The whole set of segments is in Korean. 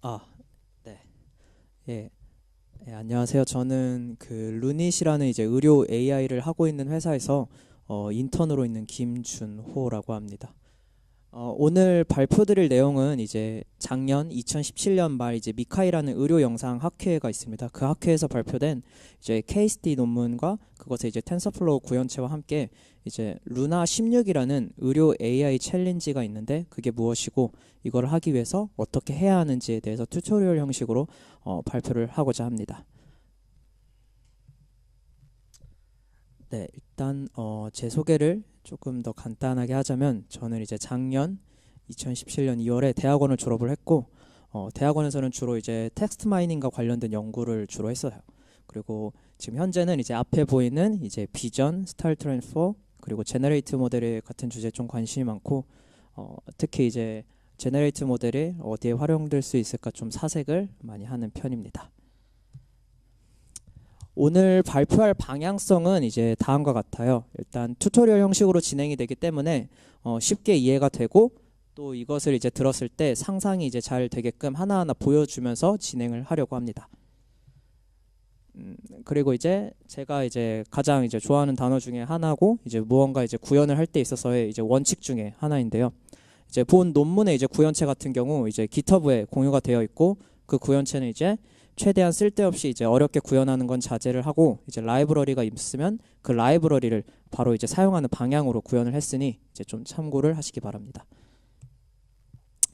아, 네. 예. 예, 안녕하세요. 저는 그 루닛이라는 이제 의료 AI를 하고 있는 회사에서 인턴으로 있는 김준호라고 합니다. 오늘 발표드릴 내용은 이제 작년 2017년 말 이제 미카이라는 의료 영상 학회가 있습니다. 그 학회에서 발표된 이제 KSD 논문과 그것의 이제 텐서플로우 구현체와 함께 이제 루나 16이라는 의료 AI 챌린지가 있는데 그게 무엇이고 이걸 하기 위해서 어떻게 해야 하는지에 대해서 튜토리얼 형식으로 발표를 하고자 합니다. 네, 일단 제 소개를 조금 더 간단하게 하자면 저는 이제 작년 2017년 2월에 대학원을 졸업을 했고 대학원에서는 주로 이제 텍스트 마이닝과 관련된 연구를 주로 했어요. 그리고 지금 현재는 이제 앞에 보이는 이제 비전, 스타일 트랜스퍼 그리고 제너레이트 모델 같은 주제에 좀 관심이 많고 특히 이제 제너레이트 모델이 어디에 활용될 수 있을까 좀 사색을 많이 하는 편입니다. 오늘 발표할 방향성은 이제 다음과 같아요. 일단 튜토리얼 형식으로 진행이 되기 때문에 쉽게 이해가 되고 또 이것을 이제 들었을 때 상상이 이제 잘 되게끔 하나하나 보여주면서 진행을 하려고 합니다. 그리고 이제 제가 이제 가장 이제 좋아하는 단어 중에 하나고 이제 무언가 이제 구현을 할 때 있어서의 이제 원칙 중에 하나인데요. 이제 본 논문의 이제 구현체 같은 경우 이제 GitHub에 공유가 되어 있고 그 구현체는 이제 최대한 쓸데없이 이제 어렵게 구현하는 건 자제를 하고 이제 라이브러리가 있으면 그 라이브러리를 바로 이제 사용하는 방향으로 구현을 했으니 이제 좀 참고를 하시기 바랍니다.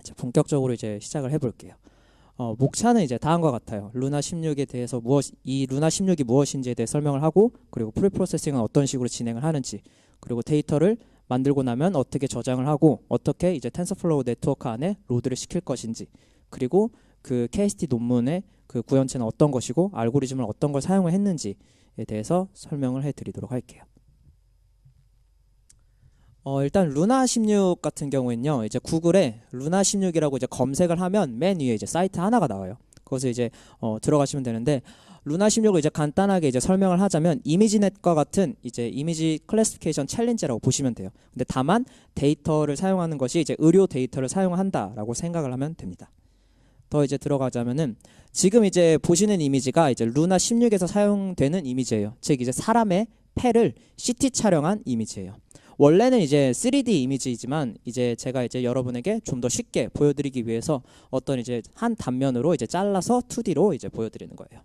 이제 본격적으로 이제 시작을 해볼게요. 목차는 이제 다음과 같아요. 루나 16에 대해서 이 루나 16이 무엇인지에 대해 설명을 하고 그리고 프리프로세싱은 어떤 식으로 진행을 하는지 그리고 데이터를 만들고 나면 어떻게 저장을 하고 어떻게 이제 텐서플로우 네트워크 안에 로드를 시킬 것인지 그리고 그 KST 논문의 그 구현체는 어떤 것이고 알고리즘을 어떤 걸 사용을 했는지에 대해서 설명을 해드리도록 할게요. 일단 루나 16 같은 경우에는요, 이제 구글에 루나 16이라고 이제 검색을 하면 맨 위에 이제 사이트 하나가 나와요. 그것을 이제 들어가시면 되는데 루나 16을 이제 간단하게 이제 설명을 하자면 이미지넷과 같은 이제 이미지 클래시피케이션 챌린지라고 보시면 돼요. 근데 다만 데이터를 사용하는 것이 이제 의료 데이터를 사용한다라고 생각을 하면 됩니다. 더 이제 들어가자면은 지금 이제 보시는 이미지가 이제 루나 16에서 사용되는 이미지예요. 즉 이제 사람의 폐를 CT 촬영한 이미지예요. 원래는 이제 3D 이미지이지만 이제 제가 이제 여러분에게 좀 더 쉽게 보여드리기 위해서 어떤 이제 한 단면으로 이제 잘라서 2D로 이제 보여드리는 거예요.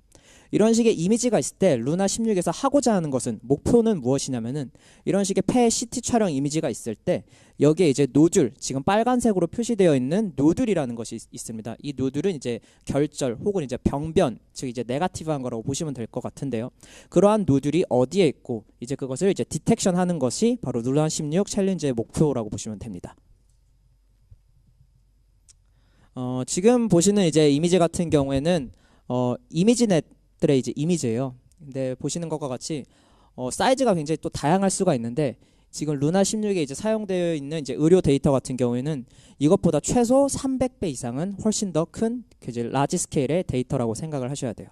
이런 식의 이미지가 있을 때 루나 16에서 하고자 하는 것은 목표는 무엇이냐면은 이런 식의 폐 CT 촬영 이미지가 있을 때 여기에 이제 노듈 지금 빨간색으로 표시되어 있는 노듈이라는 것이 있습니다. 이 노듈은 이제 결절 혹은 이제 병변 즉 이제 네거티브한 거라고 보시면 될 것 같은데요. 그러한 노듈이 어디에 있고 이제 그것을 이제 디텍션 하는 것이 바로 루나 16 챌린지의 목표라고 보시면 됩니다. 지금 보시는 이제 이미지 같은 경우에는 이미지넷들의 이제 이미지예요. 근데 보시는 것과 같이 사이즈가 굉장히 또 다양할 수가 있는데 지금 루나 16에 이제 사용되어 있는 이제 의료 데이터 같은 경우에는 이것보다 최소 300배 이상은 훨씬 더 큰 이제 라지 스케일의 데이터라고 생각을 하셔야 돼요.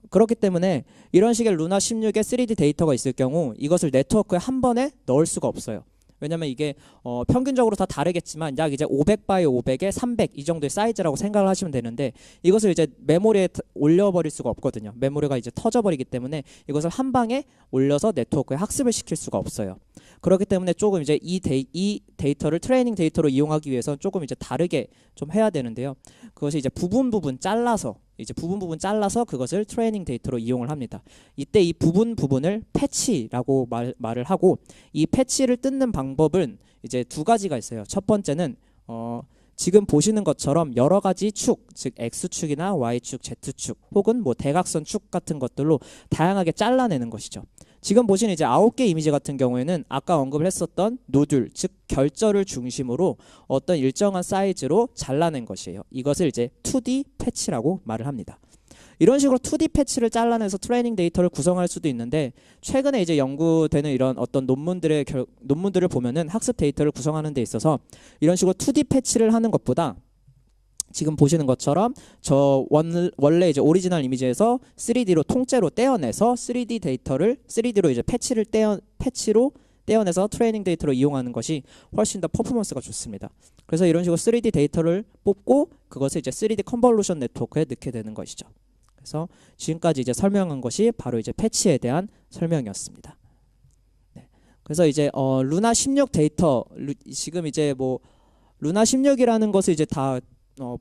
그렇기 때문에 이런 식의 루나 16의 3D 데이터가 있을 경우 이것을 네트워크에 한 번에 넣을 수가 없어요. 왜냐면 이게 평균적으로 다 다르겠지만 약 이제 500 바이 500에 300 이 정도의 사이즈라고 생각을 하시면 되는데 이것을 이제 메모리에 올려버릴 수가 없거든요. 메모리가 이제 터져버리기 때문에 이것을 한 방에 올려서 네트워크에 학습을 시킬 수가 없어요. 그렇기 때문에 조금 이제 이 데이터를 트레이닝 데이터로 이용하기 위해서 조금 이제 다르게 좀 해야 되는데요. 그것이 이제 부분 잘라서 그것을 트레이닝 데이터로 이용을 합니다. 이때 이 부분을 패치라고 말을 하고 이 패치를 뜯는 방법은 이제 두 가지가 있어요. 첫 번째는 지금 보시는 것처럼 여러 가지 축, 즉 X축이나 Y축, Z축 혹은 뭐 대각선 축 같은 것들로 다양하게 잘라내는 것이죠. 지금 보시는 이제 9개 이미지 같은 경우에는 아까 언급을 했었던 노듈, 즉 결절을 중심으로 어떤 일정한 사이즈로 잘라낸 것이에요. 이것을 이제 2D 패치라고 말을 합니다. 이런 식으로 2D 패치를 잘라내서 트레이닝 데이터를 구성할 수도 있는데 최근에 이제 연구되는 이런 어떤 논문들을 보면은 학습 데이터를 구성하는 데 있어서 이런 식으로 2D 패치를 하는 것보다 지금 보시는 것처럼 원래 이제 오리지널 이미지에서 3D로 통째로 떼어내서 3D 데이터를 3D로 이제 패치로 떼어내서 트레이닝 데이터로 이용하는 것이 훨씬 더 퍼포먼스가 좋습니다. 그래서 이런 식으로 3D 데이터를 뽑고 그것을 이제 3D 컨볼루션 네트워크에 넣게 되는 것이죠. 그래서 지금까지 이제 설명한 것이 바로 이제 패치에 대한 설명이었습니다. 네. 그래서 이제 루나 16 데이터 지금 이제 뭐 루나 16이라는 것을 이제 다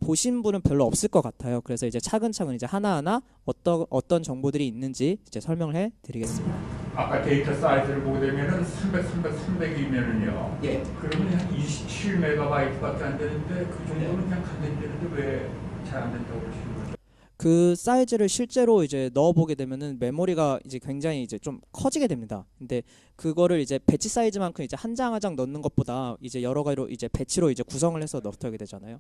보신 분은 별로 없을 것 같아요. 그래서 이제 차근차근 이제 하나하나 어떤 정보들이 있는지 이제 설명을 해 드리겠습니다. 아까 데이터 사이즈를 보게 되면은 300이면은요. 예. 그러면 한 27MB밖에 안 되는데 그 정도는 그냥 간단되는데 왜 잘 안 된다고 그러시는 거죠? 그 사이즈를 실제로 이제 넣어보게 되면은 메모리가 이제 굉장히 이제 좀 커지게 됩니다. 근데 그거를 이제 배치 사이즈만큼 이제 한 장 한 장 넣는 것보다 이제 여러 가지로 이제 배치로 이제 구성을 해서 넣게 되잖아요.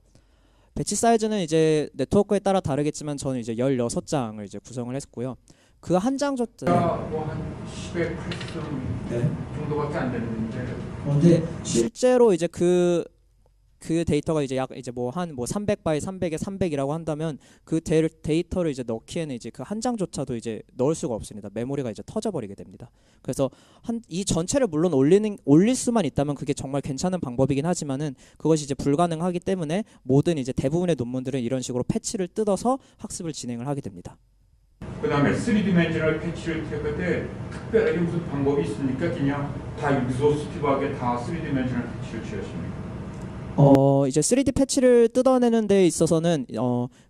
배치 사이즈는 이제 네트워크에 따라 다르겠지만 저는 이제 16장을 이제 구성을 했고요. 그 한 장 정도 뭐한 10에 8승 정도밖에 안 되는데. 근데 실제로 이제 그 데이터가 이제 약 이제 뭐 한 뭐 300바이 300에 300이라고 한다면 그 데이터를 이제 넣기에는 이제 그 한 장조차도 이제 넣을 수가 없습니다. 메모리가 이제 터져버리게 됩니다. 그래서 이 전체를 물론 올릴 수만 있다면 그게 정말 괜찮은 방법이긴 하지만은 그것이 이제 불가능하기 때문에 모든 이제 대부분의 논문들은 이런 식으로 패치를 뜯어서 학습을 진행을 하게 됩니다. 그다음에 3디멘셔널 패치를 할 때 특별하게 무슨 방법이 있습니까? 그냥 다 익소스티브하게 다 3디멘셔널 패치를 취하십니까? 이제 3D 패치를 뜯어내는 데 있어서는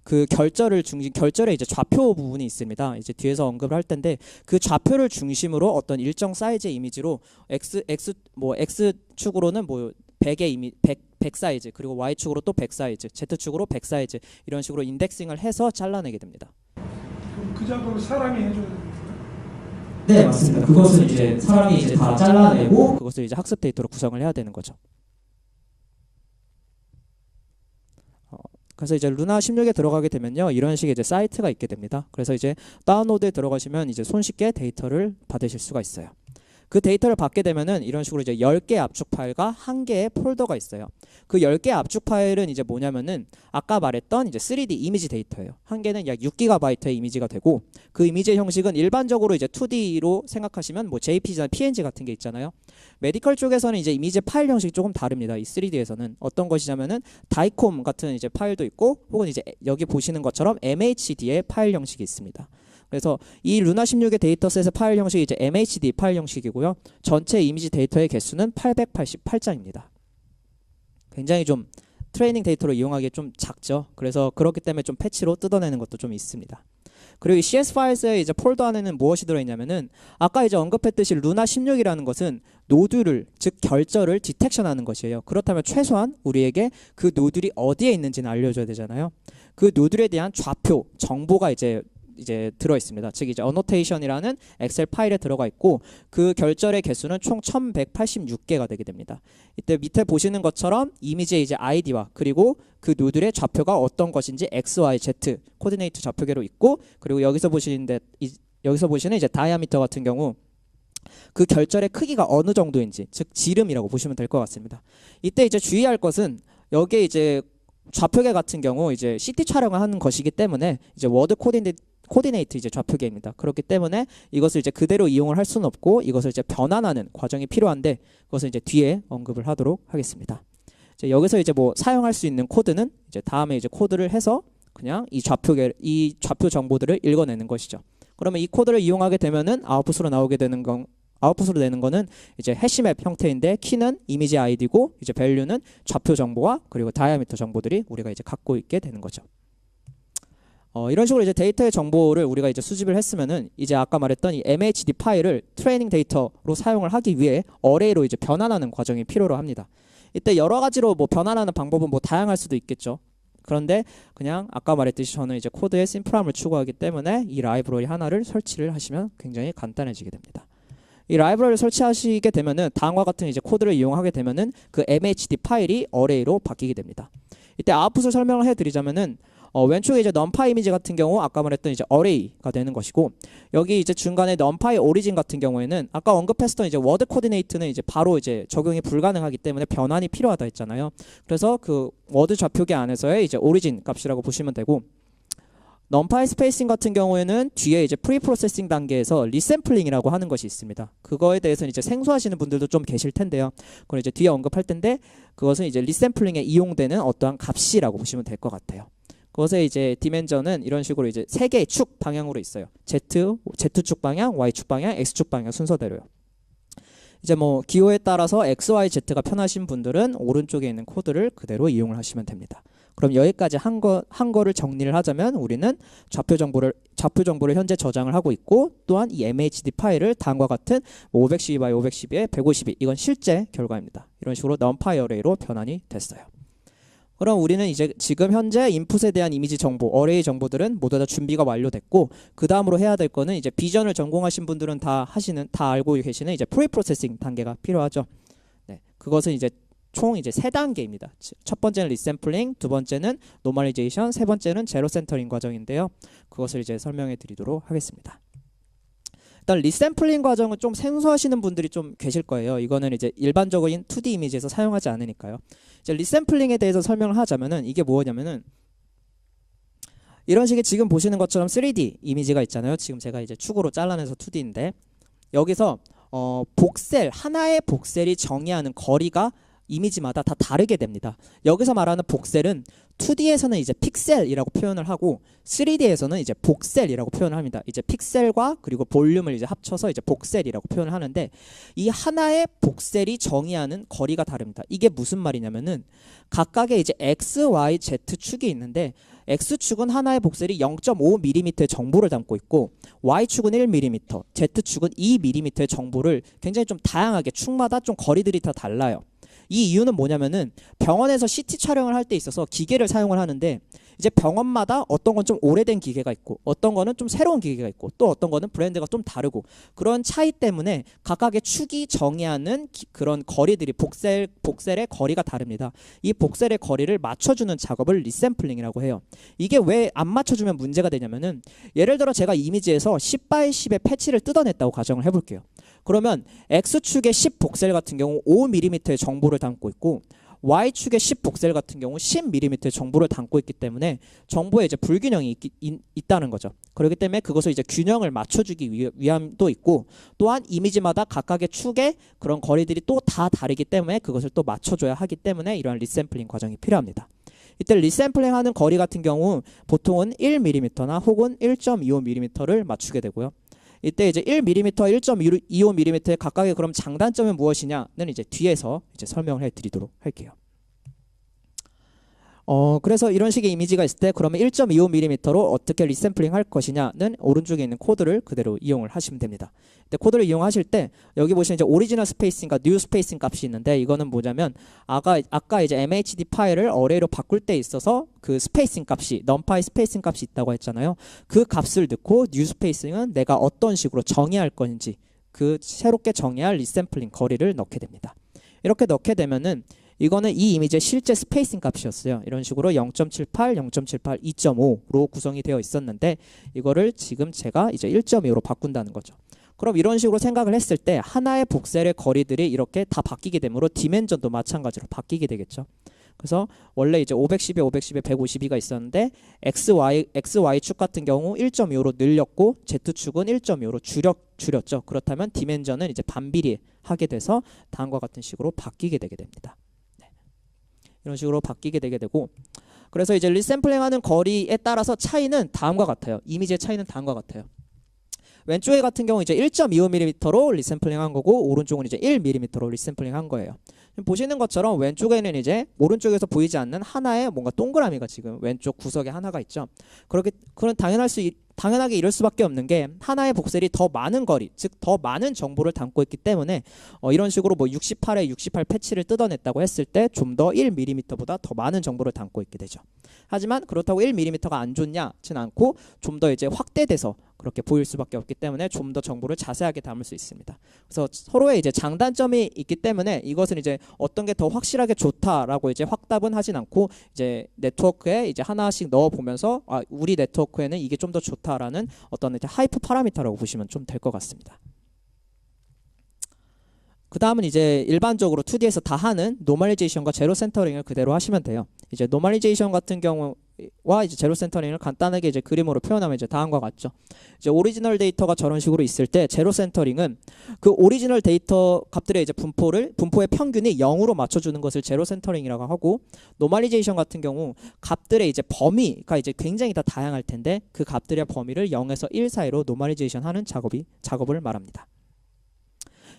그 결절의 이제 좌표 부분이 있습니다. 이제 뒤에서 언급을 할 텐데 그 좌표를 중심으로 어떤 일정 사이즈의 이미지로 X 축으로는 뭐 100 사이즈, 그리고 Y 축으로 또 100 사이즈, Z 축으로 100 사이즈 이런 식으로 인덱싱을 해서 잘라내게 됩니다. 그럼 그 작업을 사람이 해줘야 됩니까? 네, 맞습니다. 그것을 이제 사람이 이제 다 잘라내고 그것을 이제 학습 데이터로 구성을 해야 되는 거죠. 그래서 이제 루나 16에 들어가게 되면요, 이런 식의 이제 사이트가 있게 됩니다. 그래서 이제 다운로드에 들어가시면 이제 손쉽게 데이터를 받으실 수가 있어요. 그 데이터를 받게 되면은 이런 식으로 이제 10개의 압축 파일과 1개의 폴더가 있어요. 그 10개의 압축 파일은 이제 뭐냐면은 아까 말했던 이제 3D 이미지 데이터예요. 한 개는 약 6GB의 이미지가 되고 그 이미지의 형식은 일반적으로 이제 2D로 생각하시면 뭐 JPG나 PNG 같은 게 있잖아요. 메디컬 쪽에서는 이제 이미지 파일 형식이 조금 다릅니다. 이 3D에서는 어떤 것이냐면은 다이콤 같은 이제 파일도 있고 혹은 이제 여기 보시는 것처럼 MHD의 파일 형식이 있습니다. 그래서 이 루나 16의 데이터셋의 파일 형식이 이제 MHD 파일 형식이고요. 전체 이미지 데이터의 개수는 888장입니다. 굉장히 좀 트레이닝 데이터로 이용하기 좀 작죠. 그래서 그렇기 때문에 좀 패치로 뜯어내는 것도 좀 있습니다. 그리고 이 CS 파일스의 이제 폴더 안에는 무엇이 들어있냐면은 아까 이제 언급했듯이 루나 16이라는 것은 노드를, 즉 결절을 디텍션하는 것이에요. 그렇다면 최소한 우리에게 그 노드들이 어디에 있는지는 알려줘야 되잖아요. 그 노드에 대한 좌표 정보가 이제 들어 있습니다. 즉 이제 어노테이션이라는 엑셀 파일에 들어가 있고 그 결절의 개수는 총 1186개가 되게 됩니다. 이때 밑에 보시는 것처럼 이미지의 이제 아이디와 그리고 그 노드의 좌표가 어떤 것인지 X, Y, Z 코디네이트 좌표계로 있고 그리고 여기서 보시는 이제 다이아미터 같은 경우 그 결절의 크기가 어느 정도인지 즉 지름이라고 보시면 될 것 같습니다. 이때 이제 주의할 것은 여기에 이제 좌표계 같은 경우 이제 CT 촬영을 하는 것이기 때문에 이제 워드 코디네이트 이제 좌표계입니다. 그렇기 때문에 이것을 이제 그대로 이용을 할 수는 없고 이것을 이제 변환하는 과정이 필요한데 그것을 이제 뒤에 언급을 하도록 하겠습니다. 이제 여기서 이제 뭐 사용할 수 있는 코드는 이제 다음에 이제 코드를 해서 그냥 이 좌표 정보들을 읽어내는 것이죠. 그러면 이 코드를 이용하게 되면은 아웃풋으로 내는 거는 이제 해시맵 형태인데 키는 이미지 아이디고 이제 밸류는 좌표 정보와 그리고 다이아미터 정보들이 우리가 이제 갖고 있게 되는 거죠. 이런 식으로 이제 데이터의 정보를 우리가 이제 수집을 했으면은 이제 아까 말했던 이 MHD 파일을 트레이닝 데이터로 사용을 하기 위해 어레이로 이제 변환하는 과정이 필요로 합니다. 이때 여러 가지로 뭐 변환하는 방법은 뭐 다양할 수도 있겠죠. 그런데 그냥 아까 말했듯이 저는 이제 코드의 심플함을 추구하기 때문에 이 라이브러리 하나를 설치를 하시면 굉장히 간단해지게 됩니다. 이 라이브러리를 설치하시게 되면은 다음과 같은 이제 코드를 이용하게 되면은 그 MHD 파일이 어레이로 바뀌게 됩니다. 이때 아웃풋을 설명을 해드리자면은 왼쪽에 이제 numPy 이미지 같은 경우 아까 말했던 이제 어레이가 되는 것이고 여기 이제 중간에 numPy 오리진 같은 경우에는 아까 언급했던 이제 워드 코디네이트는 이제 바로 이제 적용이 불가능하기 때문에 변환이 필요하다 했잖아요. 그래서 그 워드 좌표계 안에서의 이제 오리진 값이라고 보시면 되고 넘파이 스페이싱 같은 경우에는 뒤에 이제 프리 프로세싱 단계에서 리샘플링이라고 하는 것이 있습니다. 그거에 대해서는 이제 생소하시는 분들도 좀 계실 텐데요. 그걸 이제 뒤에 언급할 텐데 그것은 이제 리샘플링에 이용되는 어떠한 값이라고 보시면 될 것 같아요. 그것의 이제 디멘전은 이런 식으로 이제 세 개의 축 방향으로 있어요. Z축 방향, Y축 방향, X축 방향 순서대로요. 이제 뭐 기호에 따라서 X, Y, Z가 편하신 분들은 오른쪽에 있는 코드를 그대로 이용을 하시면 됩니다. 그럼 여기까지 한 거를 정리를 하자면 우리는 좌표 정보를 현재 저장을 하고 있고 또한 이 MHD 파일을 다음과 같은 512x 512에 152 이건 실제 결과입니다. 이런 식으로 numpy 어레이로 변환이 됐어요. 그럼 우리는 이제 지금 현재 인풋에 대한 이미지 정보, 어레이 정보들은 모두 다 준비가 완료됐고 그 다음으로 해야 될 거는 이제 비전을 전공하신 분들은 다 알고 계시는 이제 프리 프로세싱 단계가 필요하죠. 네, 그것은 이제 총 이제 3단계입니다. 첫 번째는 리샘플링, 두 번째는 노멀리제이션, 세 번째는 제로 센터링 과정인데요. 그것을 이제 설명해 드리도록 하겠습니다. 일단 리샘플링 과정은 좀 생소하시는 분들이 좀 계실 거예요. 이거는 이제 일반적인 2D 이미지에서 사용하지 않으니까요. 이제 리샘플링에 대해서 설명을 하자면은 이게 뭐냐면은 이런 식의 지금 보시는 것처럼 3D 이미지가 있잖아요. 지금 제가 이제 축으로 잘라내서 2D인데 여기서 하나의 복셀이 정의하는 거리가 이미지마다 다 다르게 됩니다. 여기서 말하는 복셀은 2D에서는 이제 픽셀이라고 표현을 하고 3D에서는 이제 복셀이라고 표현을 합니다. 이제 픽셀과 그리고 볼륨을 이제 합쳐서 이제 복셀이라고 표현을 하는데 이 하나의 복셀이 정의하는 거리가 다릅니다. 이게 무슨 말이냐면은 각각의 이제 X, Y, Z 축이 있는데 X축은 하나의 복셀이 0.5mm의 정보를 담고 있고 Y축은 1mm, Z축은 2mm의 정보를 굉장히 좀 다양하게 축마다 좀 거리들이 다 달라요. 이 이유는 뭐냐면은 병원에서 CT 촬영을 할 때 있어서 기계를 사용을 하는데 이제 병원마다 어떤 건 좀 오래된 기계가 있고 어떤 거는 좀 새로운 기계가 있고 또 어떤 거는 브랜드가 좀 다르고 그런 차이 때문에 각각의 축이 정의하는 그런 거리들이 복셀의 거리가 다릅니다. 이 복셀의 거리를 맞춰주는 작업을 리샘플링이라고 해요. 이게 왜 안 맞춰주면 문제가 되냐면은 예를 들어 제가 이미지에서 10x10의 패치를 뜯어냈다고 가정을 해볼게요. 그러면 X축의 10 복셀 같은 경우 5mm의 정보를 담고 있고 Y축의 10 복셀 같은 경우 10mm의 정보를 담고 있기 때문에 정보에 이제 불균형이 있다는 거죠. 그렇기 때문에 그것을 이제 균형을 맞춰주기 위함도 있고 또한 이미지마다 각각의 축의 그런 거리들이 또 다 다르기 때문에 그것을 또 맞춰줘야 하기 때문에 이러한 리샘플링 과정이 필요합니다. 이때 리샘플링 하는 거리 같은 경우 보통은 1mm나 혹은 1.25mm를 맞추게 되고요. 이때 이제 1mm, 1.25mm의 각각의 그럼 장단점은 무엇이냐는 이제 뒤에서 이제 설명을 해드리도록 할게요. 그래서 이런 식의 이미지가 있을 때 그러면 1.25mm로 어떻게 리샘플링 할 것이냐는 오른쪽에 있는 코드를 그대로 이용을 하시면 됩니다. 근데 코드를 이용하실 때 여기 보시면 이제 오리지널 스페이싱과 뉴 스페이싱 값이 있는데 이거는 뭐냐면 아까 이제 MHD 파일을 어레이로 바꿀 때 있어서 그 스페이싱 값이 numpy 스페이싱 값이 있다고 했잖아요. 그 값을 넣고 뉴 스페이싱은 내가 어떤 식으로 정의할 건지 그 새롭게 정의할 리샘플링 거리를 넣게 됩니다. 이렇게 넣게 되면은 이거는 이 이미지의 실제 스페이싱 값이었어요. 이런 식으로 0.78, 0.78, 2.5로 구성이 되어 있었는데 이거를 지금 제가 이제 1.25로 바꾼다는 거죠. 그럼 이런 식으로 생각을 했을 때 하나의 복셀의 거리들이 이렇게 다 바뀌게 되므로 디멘전도 마찬가지로 바뀌게 되겠죠. 그래서 원래 이제 510에 510에 152가 있었는데 XY축 같은 경우 1.25로 늘렸고 Z축은 1.25로 줄였죠. 그렇다면 디멘전은 이제 반비례하게 돼서 다음과 같은 식으로 바뀌게 되게 됩니다. 이런 식으로 바뀌게 되게 되고 그래서 이제 리샘플링하는 거리에 따라서 차이는 다음과 같아요. 이미지의 차이는 다음과 같아요. 왼쪽에 같은 경우 이제 1.25mm로 리샘플링 한 거고 오른쪽은 이제 1mm로 리샘플링 한 거예요. 보시는 것처럼 왼쪽에는 이제 오른쪽에서 보이지 않는 하나의 뭔가 동그라미가 지금 왼쪽 구석에 하나가 있죠. 그런 당연하게 이럴 수밖에 없는 게 하나의 복셀이 더 많은 거리, 즉 더 많은 정보를 담고 있기 때문에 이런 식으로 뭐 68에 68 패치를 뜯어냈다고 했을 때 좀 더 1mm보다 더 많은 정보를 담고 있게 되죠. 하지만 그렇다고 1mm가 안 좋냐진 않고 좀 더 이제 확대돼서 그렇게 보일 수밖에 없기 때문에 좀 더 정보를 자세하게 담을 수 있습니다. 그래서 서로의 이제 장단점이 있기 때문에 이것은 이제 어떤 게 더 확실하게 좋다라고 이제 확답은 하진 않고 이제 네트워크에 이제 하나씩 넣어 보면서 우리 네트워크에는 이게 좀 더 좋다라는 어떤 이제 하이프 파라미터라고 보시면 좀 될 것 같습니다. 그 다음은 이제 일반적으로 2D에서 다 하는 노멀리제이션과 제로 센터링을 그대로 하시면 돼요. 이제 노멀리제이션 같은 경우 이제 제로 센터링을 간단하게 이제 그림으로 표현하면 이제 다음과 같죠. 이제 오리지널 데이터가 저런 식으로 있을 때 제로 센터링은 그 오리지널 데이터 값들의 이제 분포의 평균이 0으로 맞춰주는 것을 제로 센터링이라고 하고, 노멀리제이션 같은 경우 값들의 이제 범위가 이제 굉장히 다 다양할 텐데 그 값들의 범위를 0에서 1 사이로 노멀리제이션 하는 작업을 말합니다.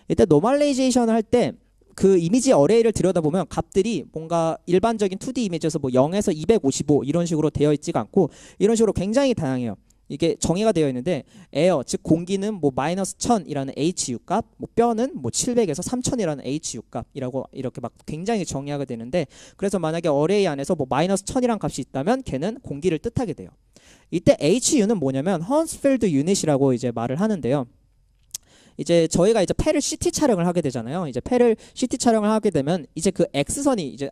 이때 노멀리제이션을 할 때 그 이미지 어레이를 들여다보면 값들이 뭔가 일반적인 2D 이미지에서 뭐 0에서 255 이런 식으로 되어 있지가 않고 이런 식으로 굉장히 다양해요. 이게 정의가 되어 있는데 에어 즉 공기는 뭐 마이너스 1000이라는 HU 값, 뭐 뼈는 뭐 700에서 3000이라는 HU 값이라고 이렇게 막 굉장히 정의하게 되는데, 그래서 만약에 어레이 안에서 뭐 마이너스 1000이란 값이 있다면 걔는 공기를 뜻하게 돼요. 이때 HU는 뭐냐면 헌스필드 유닛이라고 이제 말을 하는데요. 이제 저희가 이제 패를 CT 촬영을 하게 되잖아요. 이제 패를 CT 촬영을 하게 되면 이제 그 X선이 이제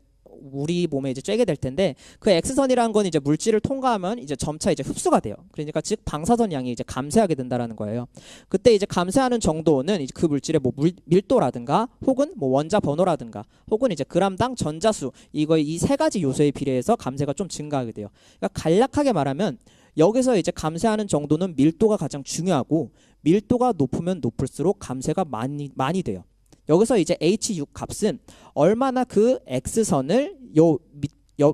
우리 몸에 이제 쬐게 될 텐데, 그 X선이라는 건 이제 물질을 통과하면 이제 점차 이제 흡수가 돼요. 그러니까 즉 방사선 양이 이제 감쇄하게 된다라는 거예요. 그때 이제 감쇄하는 정도는 이제 그 물질의 뭐 밀도라든가 혹은 뭐 원자 번호라든가 혹은 이제 그람당 전자수 이 세 가지 요소에 비례해서 감쇄가 좀 증가하게 돼요. 그러니까 간략하게 말하면 여기서 이제 감쇄하는 정도는 밀도가 가장 중요하고, 밀도가 높으면 높을수록 감쇄가 많이 돼요. 여기서 이제 HU 값은 얼마나 그 X선을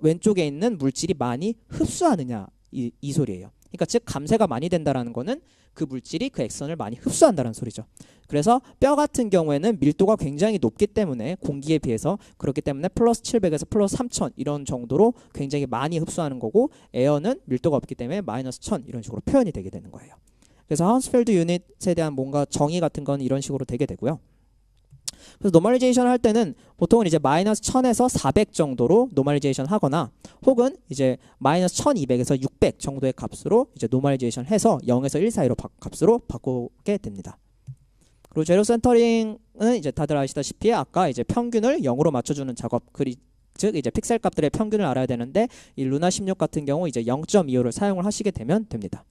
왼쪽에 있는 물질이 많이 흡수하느냐 이 소리예요. 그러니까 즉 감쇄가 많이 된다라는 거는 그 물질이 그 X선을 많이 흡수한다는 소리죠. 그래서 뼈 같은 경우에는 밀도가 굉장히 높기 때문에 공기에 비해서 그렇기 때문에 플러스 700에서 플러스 3000 이런 정도로 굉장히 많이 흡수하는 거고, 에어는 밀도가 없기 때문에 마이너스 1000 이런 식으로 표현이 되게 되는 거예요. 그래서 하운스펠드 유닛에 대한 뭔가 정의 같은 건 이런 식으로 되게 되고요. 그래서 노멀리제이션 할 때는 보통은 이제 마이너스 1000에서 400 정도로 노멀리제이션 하거나 혹은 이제 마이너스 1200에서 600 정도의 값으로 이제 노멀리제이션 해서 0에서 1 사이로 값으로 바꾸게 됩니다. 그리고 제로 센터링은 이제 다들 아시다시피 아까 이제 평균을 0으로 맞춰주는 작업, 즉 이제 픽셀 값들의 평균을 알아야 되는데 이 루나 16 같은 경우 이제 0.25를 사용을 하시게 되면 됩니다.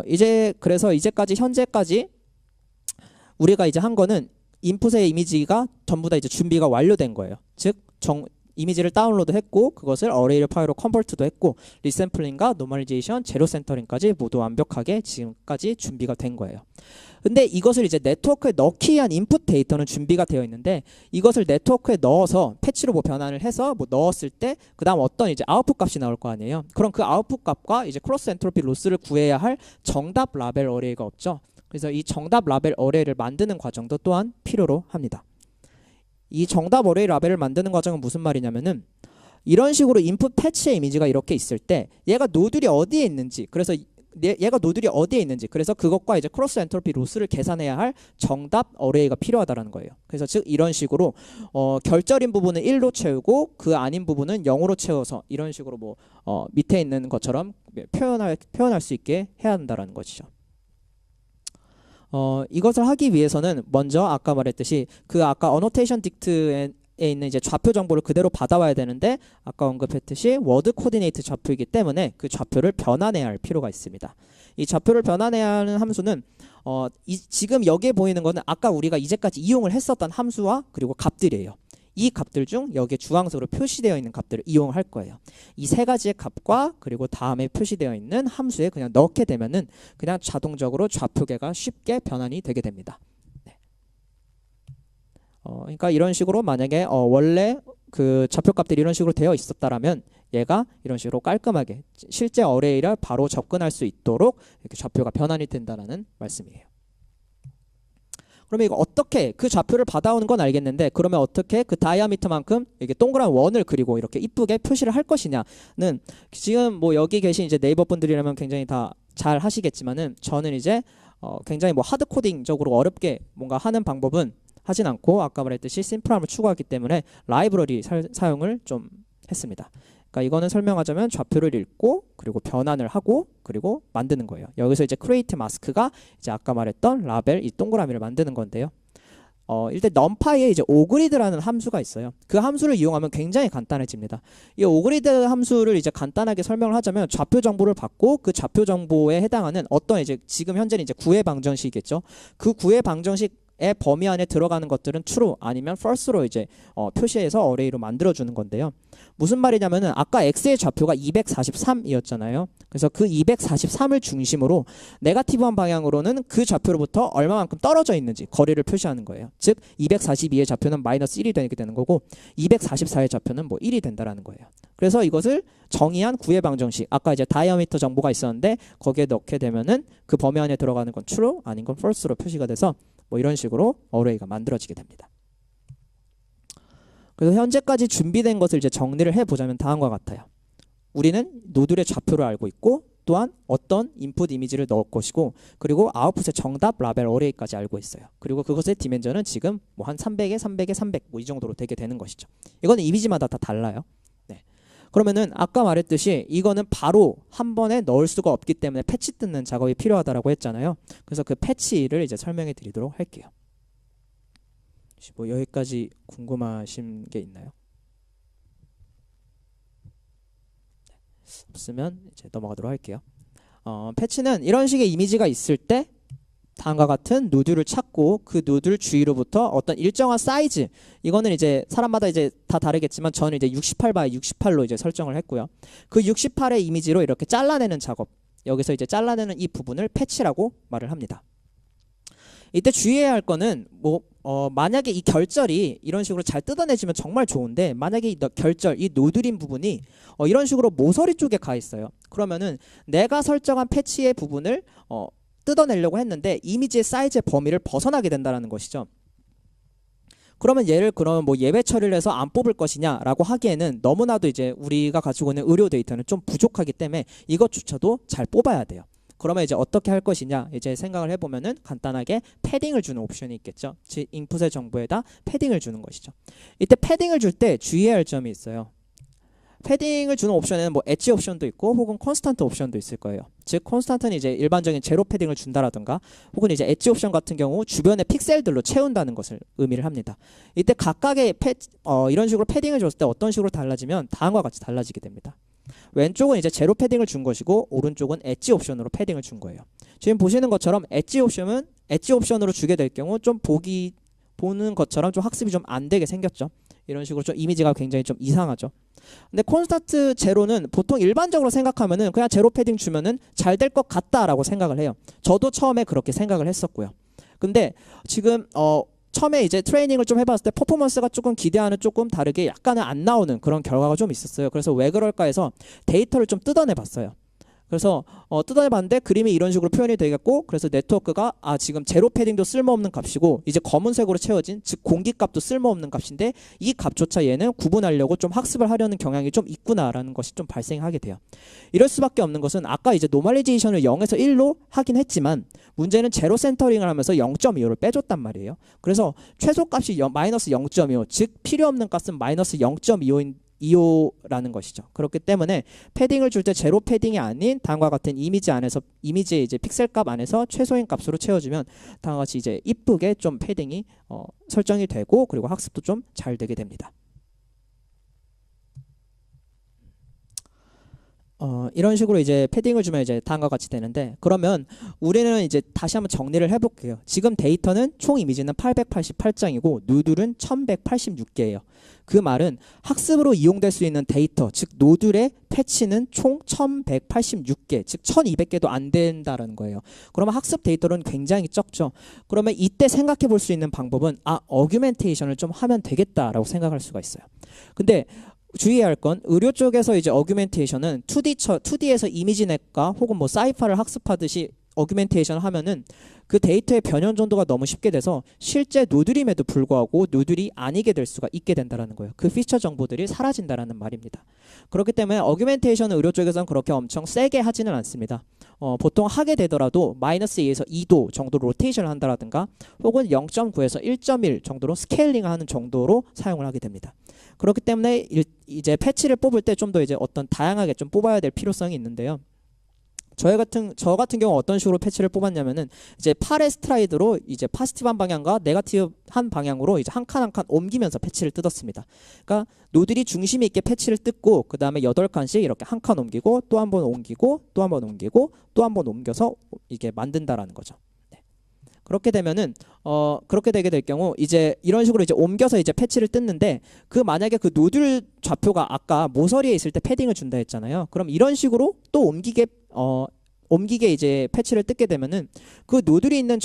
이제 그래서 현재까지 우리가 이제 한 거는 인풋의 이미지가 전부 다 이제 준비가 완료된 거예요. 즉 이미지를 다운로드 했고 그것을 어레이를 파일로 컨버트도 했고 리샘플링과 노멀리제이션, 제로 센터링까지 모두 완벽하게 지금까지 준비가 된 거예요. 근데 이것을 이제 네트워크에 넣기 위한 인풋 데이터는 준비가 되어 있는데, 이것을 네트워크에 넣어서 패치로 뭐 변환을 해서 뭐 넣었을 때 그다음 어떤 이제 아웃풋 값이 나올 거 아니에요. 그럼 그 아웃풋 값과 이제 크로스 엔트로피 로스를 구해야 할 정답 라벨 어레이가 없죠. 그래서 이 정답 라벨 어레이를 만드는 과정도 또한 필요로 합니다. 이 정답 어레이 라벨을 만드는 과정은 무슨 말이냐면은 이런 식으로 인풋 패치의 이미지가 이렇게 있을 때 얘가 노들이 어디에 있는지, 그래서 얘가 노들이 어디에 있는지, 그래서 그것과 이제 크로스 엔트로피 로스를 계산해야 할 정답 어레이가 필요하다라는 거예요. 그래서 즉 이런 식으로 결절인 부분은 1로 채우고 그 아닌 부분은 0으로 채워서 이런 식으로 뭐 밑에 있는 것처럼 표현할 수 있게 해야 한다라는 것이죠. 이것을 하기 위해서는 먼저 아까 말했듯이 그 아까 어노테이션 딕트에 있는 이제 좌표 정보를 그대로 받아와야 되는데, 아까 언급했듯이 워드 코디네이트 좌표이기 때문에 그 좌표를 변환해야 할 필요가 있습니다. 이 좌표를 변환해야 하는 함수는 지금 여기에 보이는 거는 아까 우리가 이제까지 이용을 했었던 함수와 그리고 값들이에요. 이 값들 중 여기에 주황색으로 표시되어 있는 값들을 이용할 거예요. 이 세 가지의 값과 그리고 다음에 표시되어 있는 함수에 그냥 넣게 되면은 그냥 자동적으로 좌표계가 쉽게 변환이 되게 됩니다. 네. 그러니까 이런 식으로 만약에 원래 그 좌표 값들이 이런 식으로 되어 있었다라면 얘가 이런 식으로 깔끔하게 실제 어레이를 바로 접근할 수 있도록 이렇게 좌표가 변환이 된다는 말씀이에요. 그러면 이거 어떻게 그 좌표를 받아오는 건 알겠는데, 그러면 어떻게 그 다이아미터만큼 이게 동그란 원을 그리고 이렇게 이쁘게 표시를 할 것이냐는, 지금 뭐 여기 계신 이제 네이버 분들이라면 굉장히 다 잘 하시겠지만은 저는 이제 굉장히 뭐 하드 코딩적으로 어렵게 뭔가 하는 방법은 하진 않고 아까 말했듯이 심플함을 추구하기 때문에 라이브러리 사용을 좀 했습니다. 그러니까 이거는 설명하자면 좌표를 읽고 그리고 변환을 하고 그리고 만드는 거예요. 여기서 이제 create mask가 이제 아까 말했던 라벨 이 동그라미를 만드는 건데요. 일단 numpy에 이제 오그리드라는 함수가 있어요. 그 함수를 이용하면 굉장히 간단해집니다. 이 오그리드 함수를 이제 간단하게 설명을 하자면 좌표 정보를 받고 그 좌표 정보에 해당하는 어떤 이제 지금 현재는 이제 구의 방정식이겠죠. 그 구의 방정식 범위 안에 들어가는 것들은 true 아니면 false로 이제 표시해서 어레이로 만들어주는 건데요. 무슨 말이냐면은 아까 x의 좌표가 243이었잖아요. 그래서 그 243을 중심으로 네거티브한 방향으로는 그 좌표로부터 얼마만큼 떨어져 있는지 거리를 표시하는 거예요. 즉 242의 좌표는 마이너스 1이 되게 되는 거고 244의 좌표는 뭐 1이 된다라는 거예요. 그래서 이것을 정의한 구의 방정식, 아까 이제 다이아미터 정보가 있었는데 거기에 넣게 되면은 그 범위 안에 들어가는 건 true 아닌 건 false로 표시가 돼서 뭐 이런 식으로 어레이가 만들어지게 됩니다. 그래서 현재까지 준비된 것을 이제 정리를 해보자면 다음과 같아요. 우리는 노드의 좌표를 알고 있고 또한 어떤 인풋 이미지를 넣을 것이고 그리고 아웃풋의 정답 라벨 어레이까지 알고 있어요. 그리고 그것의 디멘전은 지금 뭐 한 300에 300에 300 뭐 이 정도로 되게 되는 것이죠. 이거는 이미지마다 다 달라요. 네. 그러면은 아까 말했듯이 이거는 바로 한 번에 넣을 수가 없기 때문에 패치 뜯는 작업이 필요하다라고 했잖아요. 그래서 그 패치를 이제 설명해 드리도록 할게요. 뭐 여기까지 궁금하신 게 있나요? 없으면 이제 넘어가도록 할게요. 패치는 이런 식의 이미지가 있을 때 다음과 같은 노드를 찾고 그 노드 주위로부터 어떤 일정한 사이즈, 이거는 이제 사람마다 이제 다 다르겠지만 저는 이제 68by 68로 이제 설정을 했고요. 그 68의 이미지로 이렇게 잘라내는 작업, 여기서 이제 잘라내는 이 부분을 패치라고 말을 합니다. 이때 주의해야 할 거는 뭐 만약에 이 결절이 이런 식으로 잘 뜯어내지면 정말 좋은데 만약에 이 결절, 이 노드린 부분이 이런 식으로 모서리 쪽에 가 있어요. 그러면은 내가 설정한 패치의 부분을 뜯어내려고 했는데 이미지의 사이즈의 범위를 벗어나게 된다는 것이죠. 그러면 얘를 뭐 예외 처리를 해서 안 뽑을 것이냐라고 하기에는 너무나도 이제 우리가 가지고 있는 의료 데이터는 좀 부족하기 때문에 이것조차도 잘 뽑아야 돼요. 그러면 이제 어떻게 할 것이냐 이제 생각을 해보면은 간단하게 패딩을 주는 옵션이 있겠죠. 즉 인풋의 정보에다 패딩을 주는 것이죠. 이때 패딩을 줄 때 주의해야 할 점이 있어요. 패딩을 주는 옵션에는 뭐 엣지 옵션도 있고 혹은 콘스탄트 옵션도 있을 거예요. 즉 콘스탄트는 이제 일반적인 제로 패딩을 준다라든가 혹은 이제 엣지 옵션 같은 경우 주변의 픽셀들로 채운다는 것을 의미를 합니다. 이때 각각의 이런 식으로 패딩을 줬을 때 어떤 식으로 달라지면 다음과 같이 달라지게 됩니다. 왼쪽은 이제 제로 패딩을 준 것이고 오른쪽은 엣지 옵션으로 패딩을 준 거예요. 지금 보시는 것처럼 엣지 옵션으로 주게 될 경우 좀 보는 것처럼 좀 학습이 좀 안 되게 생겼죠. 이런 식으로 좀 이미지가 굉장히 좀 이상하죠. 근데 콘스탄트 제로는 보통 일반적으로 생각하면은 그냥 제로 패딩 주면은 잘 될 것 같다라고 생각을 해요. 저도 처음에 그렇게 생각을 했었고요. 근데 지금 처음에 이제 트레이닝을 좀 해봤을 때 퍼포먼스가 조금 기대하는 조금 다르게 약간은 안 나오는 그런 결과가 좀 있었어요. 그래서 왜 그럴까 해서 데이터를 좀 뜯어내 봤어요. 그래서 뜯어내봤는데 그림이 이런 식으로 표현이 되겠고 그래서 네트워크가 지금 제로 패딩도 쓸모없는 값이고 이제 검은색으로 채워진 즉 공기값도 쓸모없는 값인데 이 값조차 얘는 구분하려고 좀 학습을 하려는 경향이 좀 있구나라는 것이 좀 발생하게 돼요. 이럴 수밖에 없는 것은 아까 이제 노멀리제이션을 0에서 1로 하긴 했지만 문제는 제로 센터링을 하면서 0.25를 빼줬단 말이에요. 그래서 최소값이 마이너스 0.25 즉 필요 없는 값은 마이너스 0.25라는 것이죠. 그렇기 때문에 패딩을 줄 때 제로 패딩이 아닌 다음과 같은 이미지 안에서 이미지의 이제 픽셀 값 안에서 최소인 값으로 채워주면 다음과 같이 이제 이쁘게 좀 패딩이 설정이 되고 그리고 학습도 좀 잘 되게 됩니다. 이런 식으로 이제 패딩을 주면 이제 다음과 같이 되는데 그러면 우리는 이제 다시 한번 정리를 해볼게요. 지금 데이터는 총 이미지는 888장이고 누들은 1186개예요. 그 말은 학습으로 이용될 수 있는 데이터 즉 노들의 패치는 총 1186개 즉 1200개도 안 된다는 거예요. 그러면 학습 데이터는 굉장히 적죠. 그러면 이때 생각해 볼 수 있는 방법은 어규멘테이션을 좀 하면 되겠다라고 생각할 수가 있어야 근데 주의해야 할 건 의료 쪽에서 이제 어규멘테이션은 2D에서 이미지넷과 혹은 뭐 사이파를 학습하듯이 어규멘테이션을 하면은 그 데이터의 변형 정도가 너무 쉽게 돼서 실제 노드림에도 불구하고 노드리 아니게 될 수가 있게 된다는 거예요. 그 피처 정보들이 사라진다라는 말입니다. 그렇기 때문에 어규멘테이션은 의료 쪽에서는 그렇게 엄청 세게 하지는 않습니다. 보통 하게 되더라도 마이너스 2에서 2도 정도로 로테이션을 한다라든가 혹은 0.9에서 1.1 정도로 스케일링을 하는 정도로 사용을 하게 됩니다. 그렇기 때문에 이제 패치를 뽑을 때 좀 더 이제 어떤 다양하게 좀 뽑아야 될 필요성이 있는데요. 저 같은 경우 어떤 식으로 패치를 뽑았냐면은 이제 8의 스트라이드로 이제 파지티브한 방향과 네거티브한 방향으로 이제 한 칸 한 칸 옮기면서 패치를 뜯었습니다. 그러니까 노들이 중심이 있게 패치를 뜯고 그 다음에 8칸씩 이렇게 한 칸 옮기고 또 한 번 옮기고 또 한 번 옮기고 또 한 번 옮겨서 이게 만든다라는 거죠. 네. 그렇게 되면은 그렇게 되게 될 경우 이제 이런 식으로 이제 옮겨서 이제 패치를 뜯는데 그 만약에 그 노즐 좌표가 아까 모서리에 있을 때 패딩을 준다 했잖아요. 그럼 이런 식으로 또 옮기게 이제 패치를 뜯게 되면은 그 노즐이 있는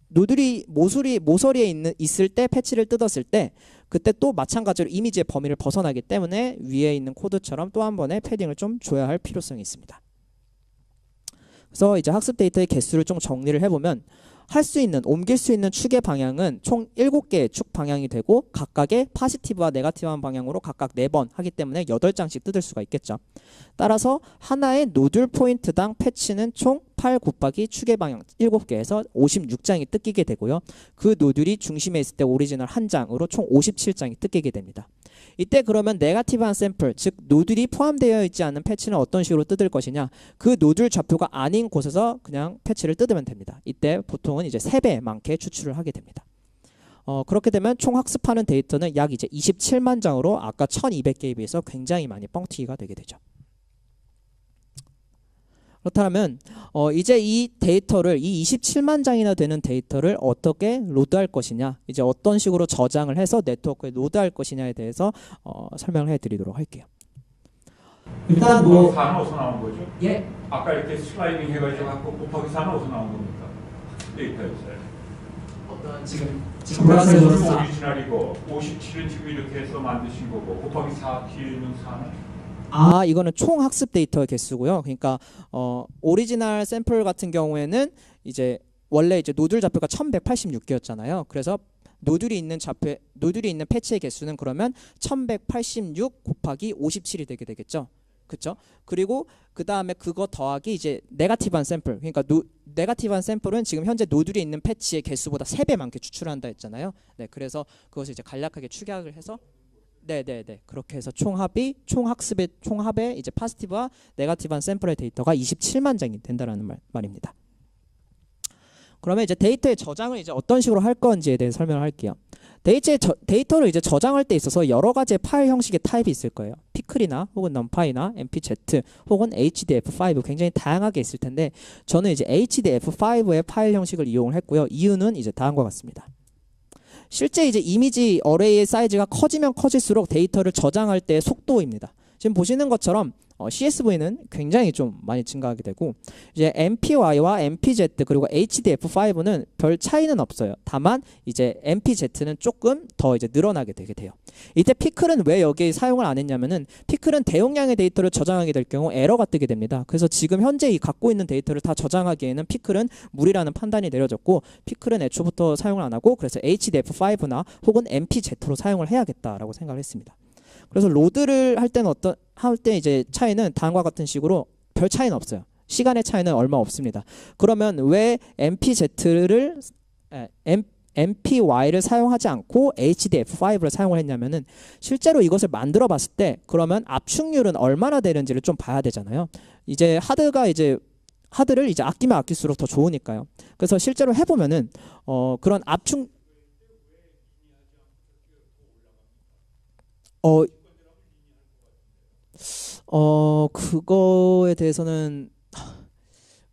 노즐이 모서리에 있을 때 패치를 뜯었을 때 그때 또 마찬가지로 이미지의 범위를 벗어나기 때문에 위에 있는 코드처럼 또 한 번의 패딩을 좀 줘야 할 필요성이 있습니다. 그래서 이제 학습 데이터의 개수를 좀 정리를 해보면 옮길 수 있는 축의 방향은 총 7개의 축 방향이 되고 각각의 포지티브와 네거티브한 방향으로 각각 4번 하기 때문에 8장씩 뜯을 수가 있겠죠. 따라서 하나의 노즐 포인트당 패치는 총 8 곱하기 축의 방향 7개에서 56장이 뜯기게 되고요. 그 노즐이 중심에 있을 때 오리지널 1장으로 총 57장이 뜯기게 됩니다. 이때 그러면 네거티브한 샘플, 즉 노즐이 포함되어 있지 않은 패치는 어떤 식으로 뜯을 것이냐, 그 노즐 좌표가 아닌 곳에서 그냥 패치를 뜯으면 됩니다. 이때 보통은 이제 3배 많게 추출을 하게 됩니다. 그렇게 되면 총 학습하는 데이터는 약 이제 27만 장으로 아까 1200개에 비해서 굉장히 많이 뻥튀기가 되게 되죠. 그렇다면 이제 이 27만 장이나 되는 데이터를 어떻게 로드할 것이냐, 이제 어떤 식으로 저장을 해서 네트워크에 로드할 것이냐에 대해서 설명을 해드리도록 할게요. 일단 곱하기 4는 어디서 나온 거죠? 예. 아까 이렇게 슬라이딩 해가지고 갖고 곱하기 4는 어디서 나온 겁니까? 데이터에서요. 어떤 지금 보라색은 오리지널이고 57은 지금 이렇게 해서 만드신 거고 곱하기 4 뒤에 있는 4는 이거는 총 학습 데이터의 개수고요. 그러니까 오리지널 샘플 같은 경우에는 이제 원래 이제 노즐 좌표가 1186개였잖아요. 그래서 노즐이 있는 패치의 개수는 그러면 1186 곱하기 57이 되게 되겠죠. 그렇죠? 그리고 그 다음에 그거 더하기 이제 네거티브한 샘플. 그러니까 네거티브한 샘플은 지금 현재 노즐이 있는 패치의 개수보다 3배 많게 추출한다 했잖아요. 네, 그래서 그것을 이제 간략하게 축약을 해서 네네네, 그렇게 해서 총합에 이제 포지티브와 네거티브한 샘플의 데이터가 27만 장이 된다라는 말입니다. 그러면 이제 데이터의 저장을 이제 어떤 식으로 할 건지에 대해 설명을 할게요. 데이터를 이제 저장할 때 있어서 여러 가지의 파일 형식의 타입이 있을 거예요. 피클이나 혹은 넘파이나 MPZ 혹은 HDF5 굉장히 다양하게 있을 텐데 저는 이제 HDF5의 파일 형식을 이용을 했고요. 이유는 이제 다음과 같습니다. 실제 이제 이미지 어레이의 사이즈가 커지면 커질수록 데이터를 저장할 때의 속도입니다. 지금 보시는 것처럼 CSV는 굉장히 좀 많이 증가하게 되고 이제 MPY와 MPZ 그리고 HDF5는 별 차이는 없어요. 다만 이제 MPZ는 조금 더 이제 늘어나게 되게 돼요. 이때 피클은 왜 여기에 사용을 안 했냐면은 피클은 대용량의 데이터를 저장하게 될 경우 에러가 뜨게 됩니다. 그래서 지금 현재 이 갖고 있는 데이터를 다 저장하기에는 피클은 무리라는 판단이 내려졌고 피클은 애초부터 사용을 안 하고 그래서 HDF5나 혹은 MPZ로 사용을 해야겠다라고 생각을 했습니다. 그래서 로드를 할 때는 이제 차이는 다음과 같은 식으로 별 차이는 없어요. 시간의 차이는 얼마 없습니다. 그러면 왜 MPY를 사용하지 않고 HDF5를 사용을 했냐면은 실제로 이것을 만들어 봤을 때 그러면 압축률은 얼마나 되는지를 좀 봐야 되잖아요. 이제 하드를 이제 아끼면 아낄수록 더 좋으니까요. 그래서 실제로 해보면은 그런 그거에 대해서는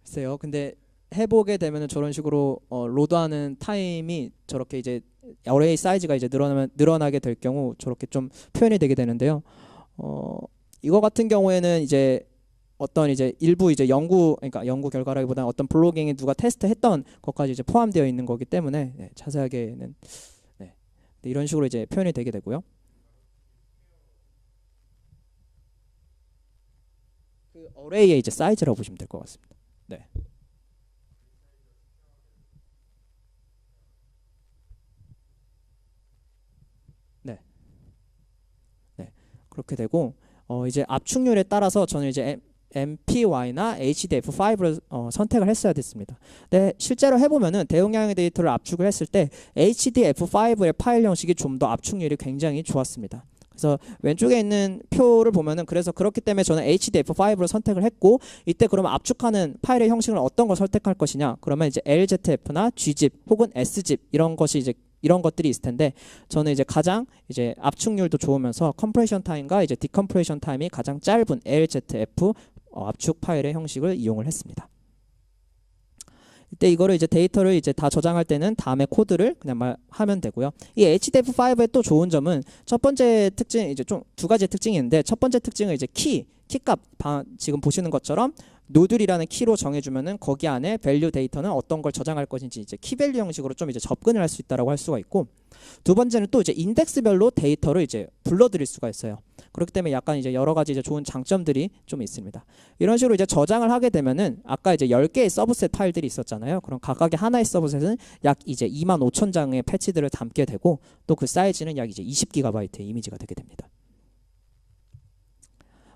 글쎄요. 근데 해보게 되면은 저런 식으로 로드하는 타임이 저렇게 이제 어레이 사이즈가 이제 늘어나게 될 경우 저렇게 좀 표현이 되게 되는데요. 이거 같은 경우에는 이제 어떤 이제 일부 이제 연구 결과라기보다는 어떤 블로깅에 누가 테스트했던 것까지 이제 포함되어 있는 거기 때문에 네, 자세하게는 네, 이런 식으로 이제 표현이 되게 되고요. 그 어레이의 이제 사이즈라고 보시면 될 것 같습니다. 네. 네. 네. 그렇게 되고 이제 압축률에 따라서 저는 이제 MPY나 HDF5를 선택을 했어야 됐습니다. 근데 실제로 해보면은 대용량의 데이터를 압축을 했을 때 HDF5의 파일 형식이 좀 더 압축률이 굉장히 좋았습니다. 그래서 왼쪽에 있는 표를 보면은 그래서 그렇기 때문에 저는 HDF5를 선택을 했고 이때 그러면 압축하는 파일의 형식을 어떤 걸 선택할 것이냐 그러면 이제 LZF나 Gzip 혹은 Szip 이런 것들이 있을 텐데 저는 이제 가장 이제 압축률도 좋으면서 컴프레션 타임과 이제 디컴프레션 타임이 가장 짧은 LZF 압축 파일의 형식을 이용을 했습니다. 이때 이거를 이제 데이터를 이제 다 저장할 때는 다음에 코드를 그냥 하면 되고요. 이 HDF5의 또 좋은 점은 첫 번째 특징 이제 좀 두 가지 특징이 있는데 첫 번째 특징은 이제 키값 지금 보시는 것처럼 노듈이라는 키로 정해주면은 거기 안에 밸류 데이터는 어떤 걸 저장할 것인지 이제 키밸류 형식으로 좀 이제 접근을 할 수 있다라고 할 수가 있고 두 번째는 또 이제 인덱스별로 데이터를 이제 불러드릴 수가 있어요. 그렇기 때문에 약간 이제 여러 가지 이제 좋은 장점들이 좀 있습니다. 이런 식으로 이제 저장을 하게 되면은 아까 이제 10개의 서브셋 파일들이 있었잖아요. 그럼 각각의 하나의 서브셋은 약 이제 25,000장의 패치들을 담게 되고 또 그 사이즈는 약 이제 20GB의 이미지가 되게 됩니다.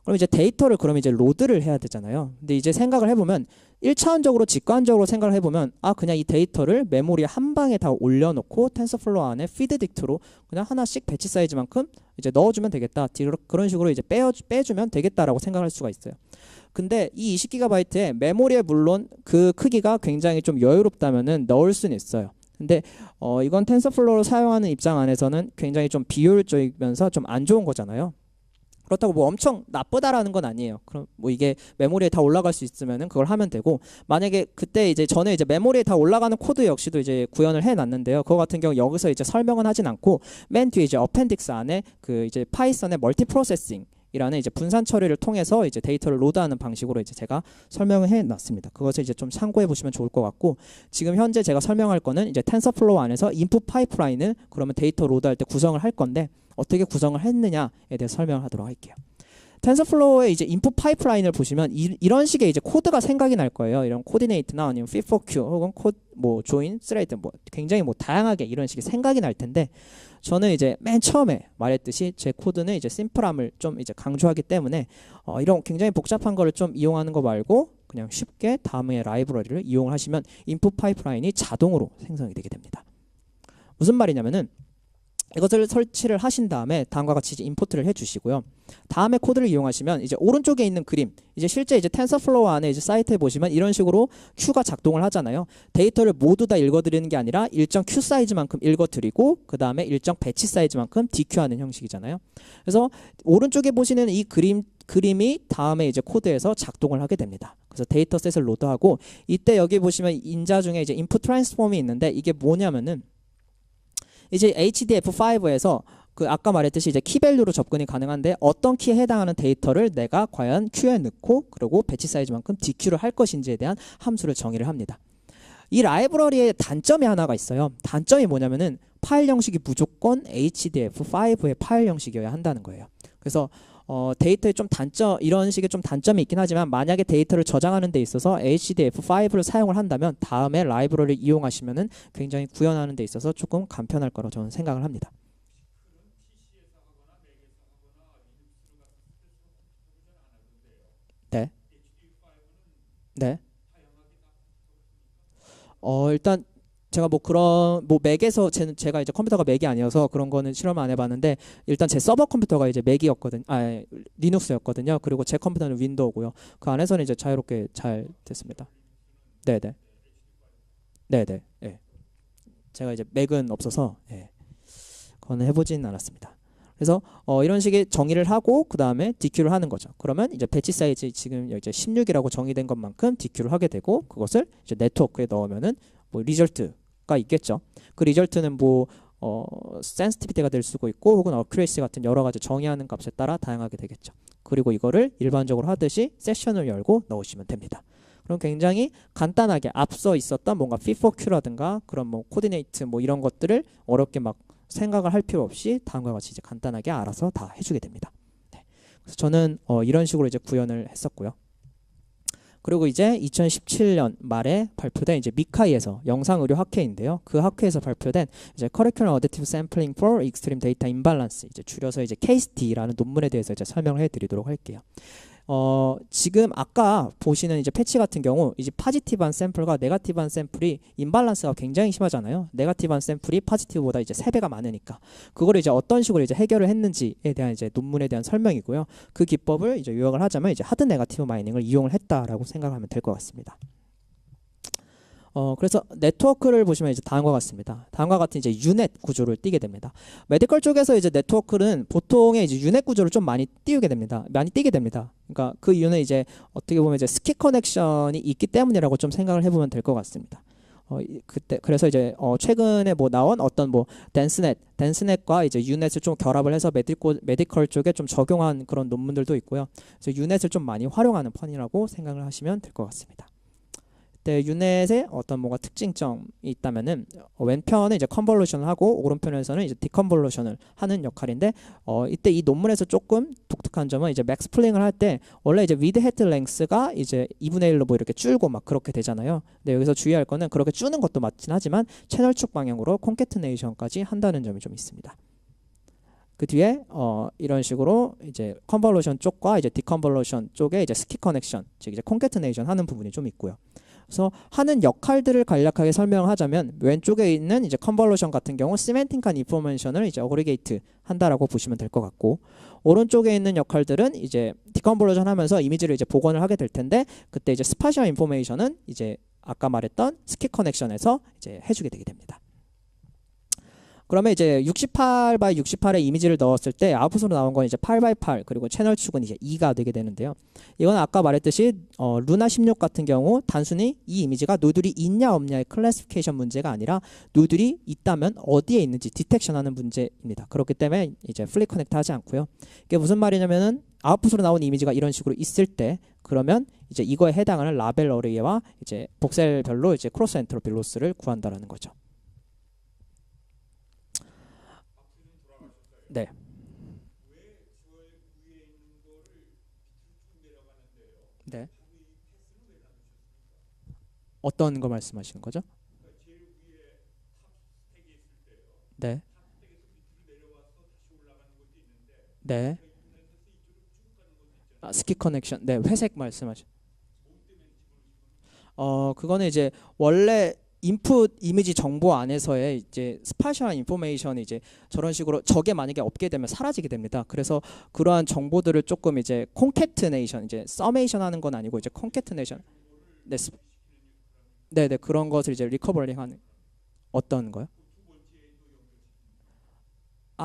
그럼 이제 데이터를 그럼 이제 로드를 해야 되잖아요. 근데 이제 생각을 해보면 1차원적으로 직관적으로 생각을 해보면 그냥 이 데이터를 메모리에 한 방에 다 올려놓고 텐서플로우 안에 피드 딕트로 그냥 하나씩 배치 사이즈만큼 이제 넣어주면 되겠다. 그런 식으로 이제 빼주면 되겠다라고 생각할 수가 있어요. 근데 이 20GB의 메모리에 물론 그 크기가 굉장히 좀 여유롭다면은 넣을 수는 있어요. 근데 이건 텐서플로우를 사용하는 입장 안에서는 굉장히 좀 비효율적이면서 좀 안 좋은 거잖아요. 그렇다고 뭐 엄청 나쁘다라는 건 아니에요. 그럼 뭐 이게 메모리에 다 올라갈 수 있으면은 그걸 하면 되고 만약에 그때 이제 전에 이제 메모리에 다 올라가는 코드 역시도 이제 구현을 해 놨는데요. 그거 같은 경우 여기서 이제 설명은 하진 않고 맨 뒤에 이제 어펜딕스 안에 그 이제 파이썬의 멀티 프로세싱 이라는 이제 분산 처리를 통해서 이제 데이터를 로드하는 방식으로 이제 제가 설명을 해 놨습니다. 그것을 이제 좀 참고해 보시면 좋을 것 같고 지금 현재 제가 설명할 거는 이제 텐서플로우 안에서 인풋 파이프라인을 그러면 데이터 로드할 때 구성을 할 건데 어떻게 구성을 했느냐에 대해서 설명을 하도록 할게요. 텐서플로우의 이제 인풋 파이프라인을 보시면 이런 식의 이제 코드가 생각이 날 거예요. 이런 코디네이트나 아니면 fit4q 혹은 뭐 join, thread 뭐 굉장히 뭐 다양하게 이런 식의 생각이 날 텐데 저는 이제 맨 처음에 말했듯이 제 코드는 이제 심플함을 좀 이제 강조하기 때문에 이런 굉장히 복잡한 거를 좀 이용하는 거 말고 그냥 쉽게 다음에 라이브러리를 이용을 하시면 인풋 파이프라인이 자동으로 생성이 되게 됩니다. 무슨 말이냐면은 이것을 설치를 하신 다음에 다음과 같이 이제 임포트를 해주시고요. 다음에 코드를 이용하시면 이제 오른쪽에 있는 그림, 이제 실제 이제 텐서플로우 안에 이제 사이트에 보시면 이런 식으로 큐가 작동을 하잖아요. 데이터를 모두 다 읽어드리는 게 아니라 일정 큐 사이즈만큼 읽어드리고 그 다음에 일정 배치 사이즈만큼 DQ하는 형식이잖아요. 그래서 오른쪽에 보시는 이 그림이 다음에 이제 코드에서 작동을 하게 됩니다. 그래서 데이터셋을 로드하고 이때 여기 보시면 인자 중에 이제 인풋 트랜스폼이 있는데 이게 뭐냐면은 이제 HDF5에서 그 아까 말했듯이 이제 키밸류로 접근이 가능한데 어떤 키에 해당하는 데이터를 내가 과연 큐에 넣고 그리고 배치 사이즈만큼 DQ를 할 것인지에 대한 함수를 정의를 합니다. 이 라이브러리의 단점이 하나가 있어요. 단점이 뭐냐면은 파일 형식이 무조건 HDF5의 파일 형식이어야 한다는 거예요. 그래서 데이터의 좀 단점, 이런 식의 좀 단점이 있긴 하지만 만약에 데이터를 저장하는 데 있어서 HDF5를 사용을 한다면 다음에 라이브러리를 이용하시면은 굉장히 구현하는 데 있어서 조금 간편할 거라고 저는 생각을 합니다. 네. 네. 일단 제가 뭐 그런 뭐 맥에서 제가 이제 컴퓨터가 맥이 아니어서 그런 거는 실험 안 해봤는데 일단 제 서버 컴퓨터가 이제 맥이었거든요. 리눅스였거든요. 그리고 제 컴퓨터는 윈도우고요. 그 안에서는 이제 자유롭게 잘 됐습니다. 네네. 네네. 예. 제가 이제 맥은 없어서 예. 그거는 해보진 않았습니다. 그래서 이런 식의 정의를 하고 그 다음에 DQ를 하는 거죠. 그러면 이제 배치 사이즈 지금 이제 16이라고 정의된 것만큼 DQ를 하게 되고 그것을 이제 네트워크에 넣으면은 뭐 리절트가 있겠죠. 그 리절트는 뭐 센시티비티가 될 수도 있고 혹은 어큐레이시 같은 여러 가지 정의하는 값에 따라 다양하게 되겠죠. 그리고 이거를 일반적으로 하듯이 세션을 열고 넣으시면 됩니다. 그럼 굉장히 간단하게 앞서 있었던 뭔가 fit4q라든가 그런 뭐 코디네이트 뭐 이런 것들을 어렵게 막 생각을 할 필요 없이 다음과 같이 이제 간단하게 알아서 다 해주게 됩니다. 네. 그래서 저는 이런 식으로 이제 구현을 했었고요. 그리고 이제 2017년 말에 발표된 이제 미카이에서 영상의료 학회인데요. 그 학회에서 발표된 이제 Curriculum Adaptive Sampling for Extreme Data Imbalance, 이제 줄여서 이제 KSD라는 논문에 대해서 이제 설명을 해드리도록 할게요. 지금 아까 보시는 이제 패치 같은 경우 이제 파지티브한 샘플과 네거티브한 샘플이 임밸런스가 굉장히 심하잖아요. 네거티브한 샘플이 파지티브보다 이제 3배가 많으니까 그걸 이제 어떤 식으로 이제 해결을 했는지에 대한 이제 논문에 대한 설명이고요. 그 기법을 이제 요약을 하자면 이제 하드 네거티브 마이닝을 이용을 했다라고 생각하면 될 것 같습니다. 그래서 네트워크를 보시면 이제 다음과 같습니다. 다음과 같은 이제 유넷 구조를 띠게 됩니다. 메디컬 쪽에서 이제 네트워크는 보통의 이제 유넷 구조를 좀 많이 띄게 됩니다. 그러니까 그 이유는 이제 어떻게 보면 이제 스킵 커넥션이 있기 때문이라고 좀 생각을 해보면 될 것 같습니다. 그때 그래서 이제 최근에 뭐 나온 어떤 뭐 댄스넷과 이제 유넷을 좀 결합을 해서 메디컬 쪽에 좀 적용한 그런 논문들도 있고요. 그래서 유넷을 좀 많이 활용하는 편이라고 생각을 하시면 될 것 같습니다. 네, 유넷의 어떤 뭔가 특징점이 있다면은 왼편은 이제 컨볼루션을 하고 오른편에서는 이제 디컨볼루션을 하는 역할인데 이때 이 논문에서 조금 독특한 점은 이제 맥스 플링을 할 때 원래 이제 위드 헤드 랭스가 이제 2분의 1로 뭐 이렇게 줄고 막 그렇게 되잖아요. 근데 여기서 주의할 거는 그렇게 줄는 것도 맞긴 하지만 채널축 방향으로 콘캐트네이션까지 한다는 점이 좀 있습니다. 그 뒤에 이런 식으로 이제 컨볼루션 쪽과 이제 디컨볼루션 쪽에 이제 스키 커넥션, 즉 이제 콘캐트네이션 하는 부분이 좀 있고요. 그래서 하는 역할들을 간략하게 설명하자면 왼쪽에 있는 이제 컨볼루션 같은 경우 시멘틱한 인포메이션을 이제 어그리게이트 한다라고 보시면 될 것 같고, 오른쪽에 있는 역할들은 이제 디컨볼루션 하면서 이미지를 이제 복원을 하게 될 텐데, 그때 이제 스파셜 인포메이션은 이제 아까 말했던 스키 커넥션에서 이제 해주게 되게 됩니다. 그러면 이제 68x 68의 이미지를 넣었을 때 아웃풋으로 나온 건 이제 8x8 그리고 채널 축은 이제 2가 되게 되는데요. 이건 아까 말했듯이 루나 16 같은 경우 단순히 이 이미지가 노들이 있냐 없냐의 클래시피케이션 문제가 아니라 노들이 있다면 어디에 있는지 디텍션하는 문제입니다. 그렇기 때문에 이제 플립 커넥트 하지 않고요. 이게 무슨 말이냐면은 아웃풋으로 나온 이미지가 이런 식으로 있을 때 그러면 이제 이거에 해당하는 라벨 어레이와 이제 복셀별로 이제 크로스 엔트로피 로스를 구한다라는 거죠. 네. 네. 어떤 거 말씀하시는 거죠? 네. 네. 스키 커넥션. 네, 회색 말씀하시. 그거는 이제 원래 인풋 이미지 정보 안에서의 이제 스파셜 인포메이션이 이제 저런 식으로 저게 만약에 없게 되면 사라지게 됩니다. 그래서 그러한 정보들을 조금 이제 콘캐트네이션, 이제 서메이션 하는 건 아니고 이제 콘캐트네이션. 네, 네, 그런 것을 이제 리커버링 하는. 어떤 거요?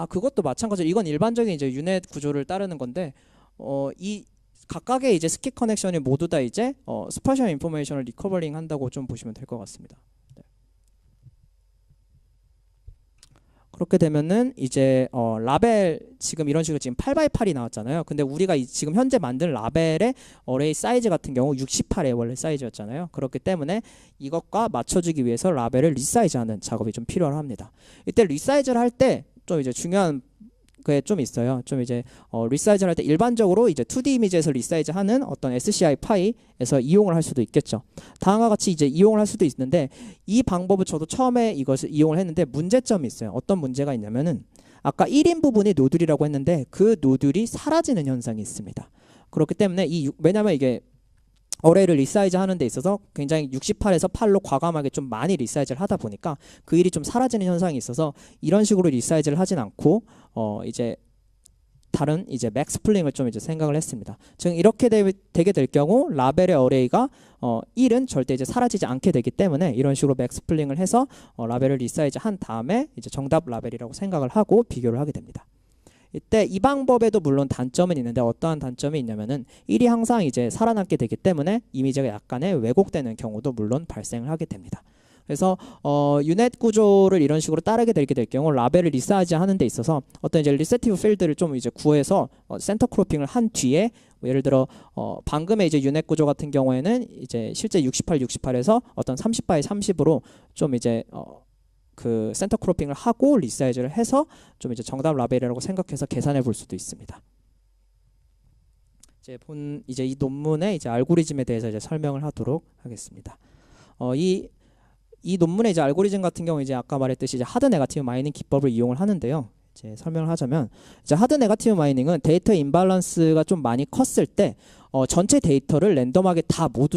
그것도 마찬가지로 이건 일반적인 이제 유넷 구조를 따르는 건데 이 각각의 이제 스키 커넥션이 모두 다 이제 스파셜 인포메이션을 리커버링 한다고 좀 보시면 될 것 같습니다. 네. 그렇게 되면은 이제 라벨 지금 이런 식으로 지금 8x8이 나왔잖아요. 근데 우리가 지금 현재 만든 라벨의 어레이 사이즈 같은 경우 68의 원래 사이즈였잖아요. 그렇기 때문에 이것과 맞춰주기 위해서 라벨을 리사이즈하는 작업이 좀 필요합니다. 이때 리사이즈를 할 때 좀 이제 중요한 그게 좀 있어요. 좀 이제 리사이즈를 할 때 일반적으로 이제 2D 이미지에서 리사이즈 하는 어떤 SCI 파이에서 이용을 할 수도 있겠죠. 다음과 같이 이제 이용을 할 수도 있는데 이 방법을 저도 처음에 이것을 이용을 했는데 문제점이 있어요. 어떤 문제가 있냐면은 아까 1인 부분이 노들이라고 했는데 그 노들이 사라지는 현상이 있습니다. 그렇기 때문에 왜냐면 이게 어레이를 리사이즈 하는 데 있어서 굉장히 68에서 8로 과감하게 좀 많이 리사이즈를 하다 보니까 그 일이 좀 사라지는 현상이 있어서 이런 식으로 리사이즈를 하진 않고 이제 다른 이제 맥스 플링을 좀 이제 생각을 했습니다. 즉 이렇게 되게 될 경우 라벨의 어레이가 1은 절대 이제 사라지지 않게 되기 때문에 이런 식으로 맥스 플링을 해서 라벨을 리사이즈 한 다음에 이제 정답 라벨이라고 생각을 하고 비교를 하게 됩니다. 이때 이 방법에도 물론 단점은 있는데 어떠한 단점이 있냐면은 1이 항상 이제 살아남게 되기 때문에 이미지가 약간의 왜곡되는 경우도 물론 발생을 하게 됩니다. 그래서 유넷 구조를 이런 식으로 따르게 되게 될 경우 라벨을 리사이즈 하는 데 있어서 어떤 이제 리세티브 필드를 좀 이제 구해서 센터 크로핑을 한 뒤에 예를 들어 방금의 이제 유넷 구조 같은 경우에는 이제 실제 68에서 어떤 30x 30으로 좀 이제 그 센터 크로핑을 하고 리사이즈를 해서 좀 이제 정답 라벨이라고 생각해서 계산해 볼 수도 있습니다. 이제 이 논문의 이제 알고리즘에 대해서 이제 설명을 하도록 하겠습니다. 이 논문의 이제 알고리즘 같은 경우 이제 아까 말했듯이 이제 하드 네거티브 마이닝 기법을 이용을 하는데요. 이제 설명을 하자면 이제 하드 네거티브 마이닝은 데이터 임밸런스가 좀 많이 컸을 때 전체 데이터를 랜덤하게 다 모두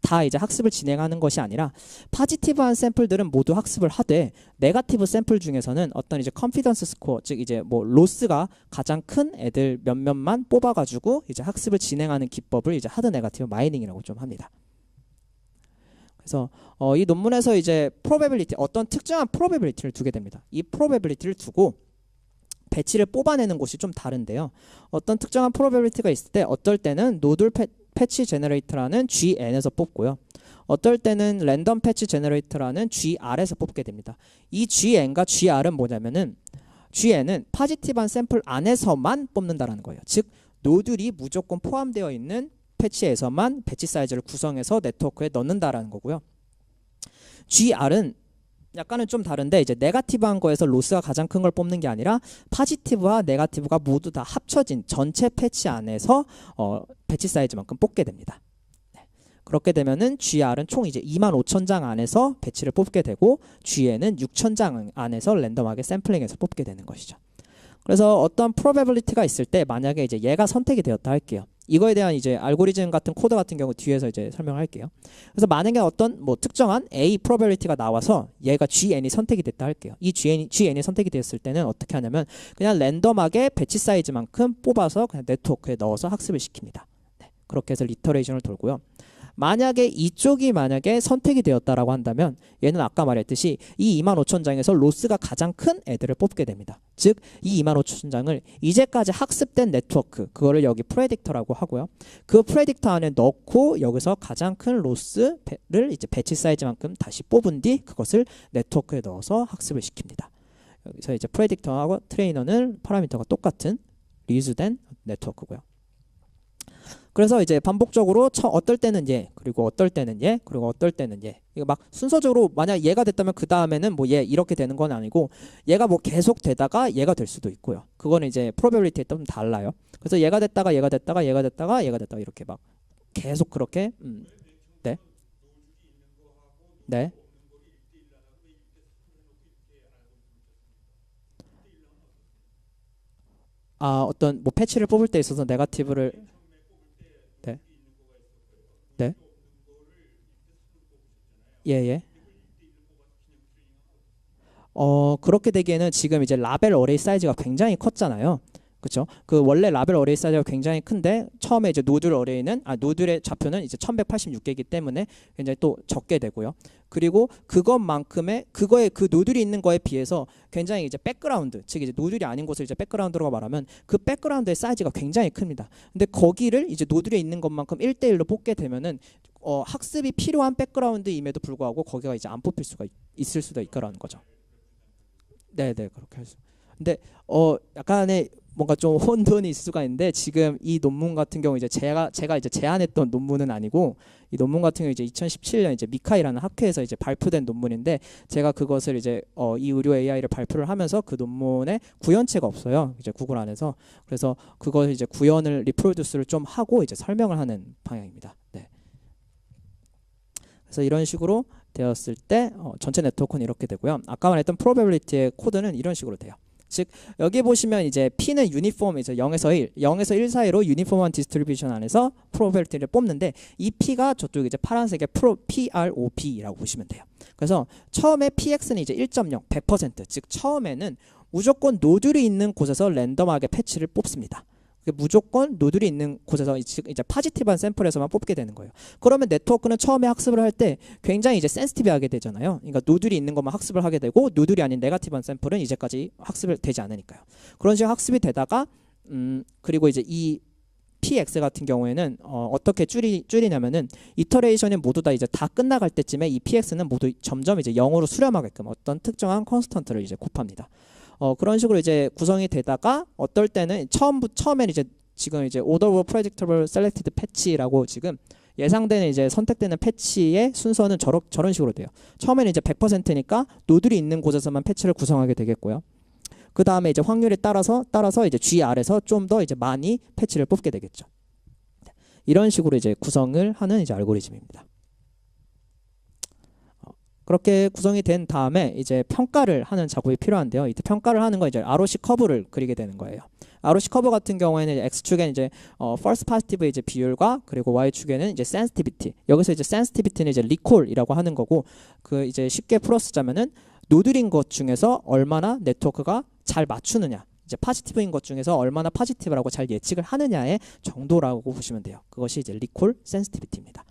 다 이제 학습을 진행하는 것이 아니라 포지티브한 샘플들은 모두 학습을 하되 네거티브 샘플 중에서는 어떤 이제 컨피던스 스코어, 즉 이제 뭐 로스가 가장 큰 애들 몇몇만 뽑아가지고 이제 학습을 진행하는 기법을 이제 하드 네거티브 마이닝이라고 좀 합니다. 그래서 이 논문에서 이제 probability, 어떤 특정한 probability를 두게 됩니다. 이 probability를 두고 배치를 뽑아내는 곳이 좀 다른데요. 어떤 특정한 probability가 있을 때 어떨 때는 노들 패치 제너레이터라는 GN에서 뽑고요. 어떨 때는 랜덤 패치 제너레이터라는 GR에서 뽑게 됩니다. 이 GN과 GR은 뭐냐면은 GN은 파지티브한 샘플 안에서만 뽑는다라는 거예요. 즉 노들이 무조건 포함되어 있는 패치에서만 배치 사이즈를 구성해서 네트워크에 넣는다라는 거고요. GR은 약간은 좀 다른데 이제 네거티브한 거에서 로스가 가장 큰 걸 뽑는 게 아니라 파지티브와 네거티브가 모두 다 합쳐진 전체 패치 안에서 배치 사이즈만큼 뽑게 됩니다. 네. 그렇게 되면은 GR은 총 이제 25,000장 안에서 배치를 뽑게 되고 GN은 6,000장 안에서 랜덤하게 샘플링해서 뽑게 되는 것이죠. 그래서 어떤 probability가 있을 때 만약에 이제 얘가 선택이 되었다 할게요. 이거에 대한 이제 알고리즘 같은 코드 같은 경우 뒤에서 이제 설명할게요. 그래서 만약에 어떤 뭐 특정한 A probability가 나와서 얘가 GN이 선택이 됐다 할게요. 이 GN이 선택이 됐을 때는 어떻게 하냐면 그냥 랜덤하게 배치 사이즈만큼 뽑아서 그냥 네트워크에 넣어서 학습을 시킵니다. 네, 그렇게 해서 리터레이션을 돌고요. 만약에 이쪽이 만약에 선택이 되었다라고 한다면 얘는 아까 말했듯이 이 25,000장에서 로스가 가장 큰 애들을 뽑게 됩니다. 즉 이 25,000장을 이제까지 학습된 네트워크 그거를 여기 프레딕터라고 하고요. 그 프레딕터 안에 넣고 여기서 가장 큰 로스를 이제 배치 사이즈만큼 다시 뽑은 뒤 그것을 네트워크에 넣어서 학습을 시킵니다. 여기서 이제 프레딕터하고 트레이너는 파라미터가 똑같은 리유즈된 네트워크고요. 그래서 이제 반복적으로 어떨 때는 얘, 그리고 어떨 때는 얘, 그리고 어떨 때는 얘. 이거 막 순서적으로 만약 얘가 됐다면 그 다음에는 뭐 얘 이렇게 되는 건 아니고 얘가 뭐 계속 되다가 얘가 될 수도 있고요. 그거는 이제 probability에 좀 달라요. 그래서 얘가 됐다가 얘가 됐다가 얘가 됐다가 얘가 됐다가 이렇게 막 계속 그렇게 네. 네. 어떤 뭐 패치를 뽑을 때 있어서 네거티브를 네. 네. 예, 예. 그렇게 되기에는 지금 이제 라벨 어레이 사이즈가 굉장히 컸잖아요. 그렇죠? 그 원래 라벨 어레이 사이즈가 굉장히 큰데 처음에 이제 노들 어레이는 노들의 좌표는 이제 1186개이기 때문에 굉장히 또 적게 되고요. 그리고 그것만큼의 그거에 그 노들이 있는 거에 비해서 굉장히 이제 백그라운드, 즉 이제 노들이 아닌 곳을 이제 백그라운드라고 말하면 그 백그라운드의 사이즈가 굉장히 큽니다. 근데 거기를 이제 노들에 있는 것만큼 1대1로 뽑게 되면은 학습이 필요한 백그라운드임에도 불구하고 거기가 이제 안 뽑힐 수가 있을 수도 있다라는 거죠. 네, 네, 그렇게 할 수. 근데 약간의 뭔가 좀 혼돈이 있을 수가 있는데 지금 이 논문 같은 경우 이제 제가 이제 제안했던 논문은 아니고 이 논문 같은 경우 이제 2017년 이제 미카이라는 학회에서 이제 발표된 논문인데 제가 그것을 이제 이 의료 AI를 발표를 하면서 그 논문에 구현체가 없어요. 이제 구글 안에서. 그래서 그걸 이제 구현을 리프로듀스를 좀 하고 이제 설명을 하는 방향입니다. 네. 그래서 이런 식으로 되었을 때 전체 네트워크는 이렇게 되고요. 아까 말했던 probability의 코드는 이런 식으로 돼요. 즉 여기 보시면 이제 P는 유니폼 이제 0에서 1 사이로 유니폼한 디스트리뷰션 안에서 probability를 뽑는데 이 P가 저쪽 이제 파란색의 PROB라고 보시면 돼요. 그래서 처음에 PX는 이제 1.0 100%, 즉 처음에는 무조건 노들이 있는 곳에서 랜덤하게 패치를 뽑습니다. 무조건 노들이 있는 곳에서 이제 파지티브한 샘플에서만 뽑게 되는 거예요. 그러면 네트워크는 처음에 학습을 할 때 굉장히 이제 센시티브하게 되잖아요. 그러니까 노들이 있는 것만 학습을 하게 되고 노들이 아닌 네거티브한 샘플은 이제까지 학습을 되지 않으니까요. 그런 식으로 학습이 되다가 그리고 이제 이 PX 같은 경우에는 어떻게 줄이냐면은 이터레이션이 모두 다 이제 다 끝나갈 때쯤에 이 PX는 모두 점점 이제 0으로 수렴하게끔 어떤 특정한 컨스턴트를 이제 곱합니다. 그런 식으로 이제 구성이 되다가 어떨 때는 처음엔 이제 지금 이제 order of predictable selected patch라고 지금 예상되는 이제 선택되는 패치의 순서는 저런 식으로 돼요. 처음에는 이제 100%니까 노들이 있는 곳에서만 패치를 구성하게 되겠고요. 그 다음에 이제 확률에 따라서 이제 GR에서 좀 더 이제 많이 패치를 뽑게 되겠죠. 이런 식으로 이제 구성을 하는 이제 알고리즘입니다. 그렇게 구성이 된 다음에 이제 평가를 하는 작업이 필요한데요. 이때 평가를 하는 건 이제 ROC 커브를 그리게 되는 거예요. ROC 커브 같은 경우에는 X축에는 이제 false positive 이제 비율과 그리고 Y축에는 이제 sensitivity. 여기서 이제 sensitivity는 이제 recall이라고 하는 거고 그 이제 쉽게 풀어 쓰자면은 노들인 것 중에서 얼마나 네트워크가 잘 맞추느냐. 이제 파지티브인 것 중에서 얼마나 파지티브라고 잘 예측을 하느냐의 정도라고 보시면 돼요. 그것이 이제 recall sensitivity입니다.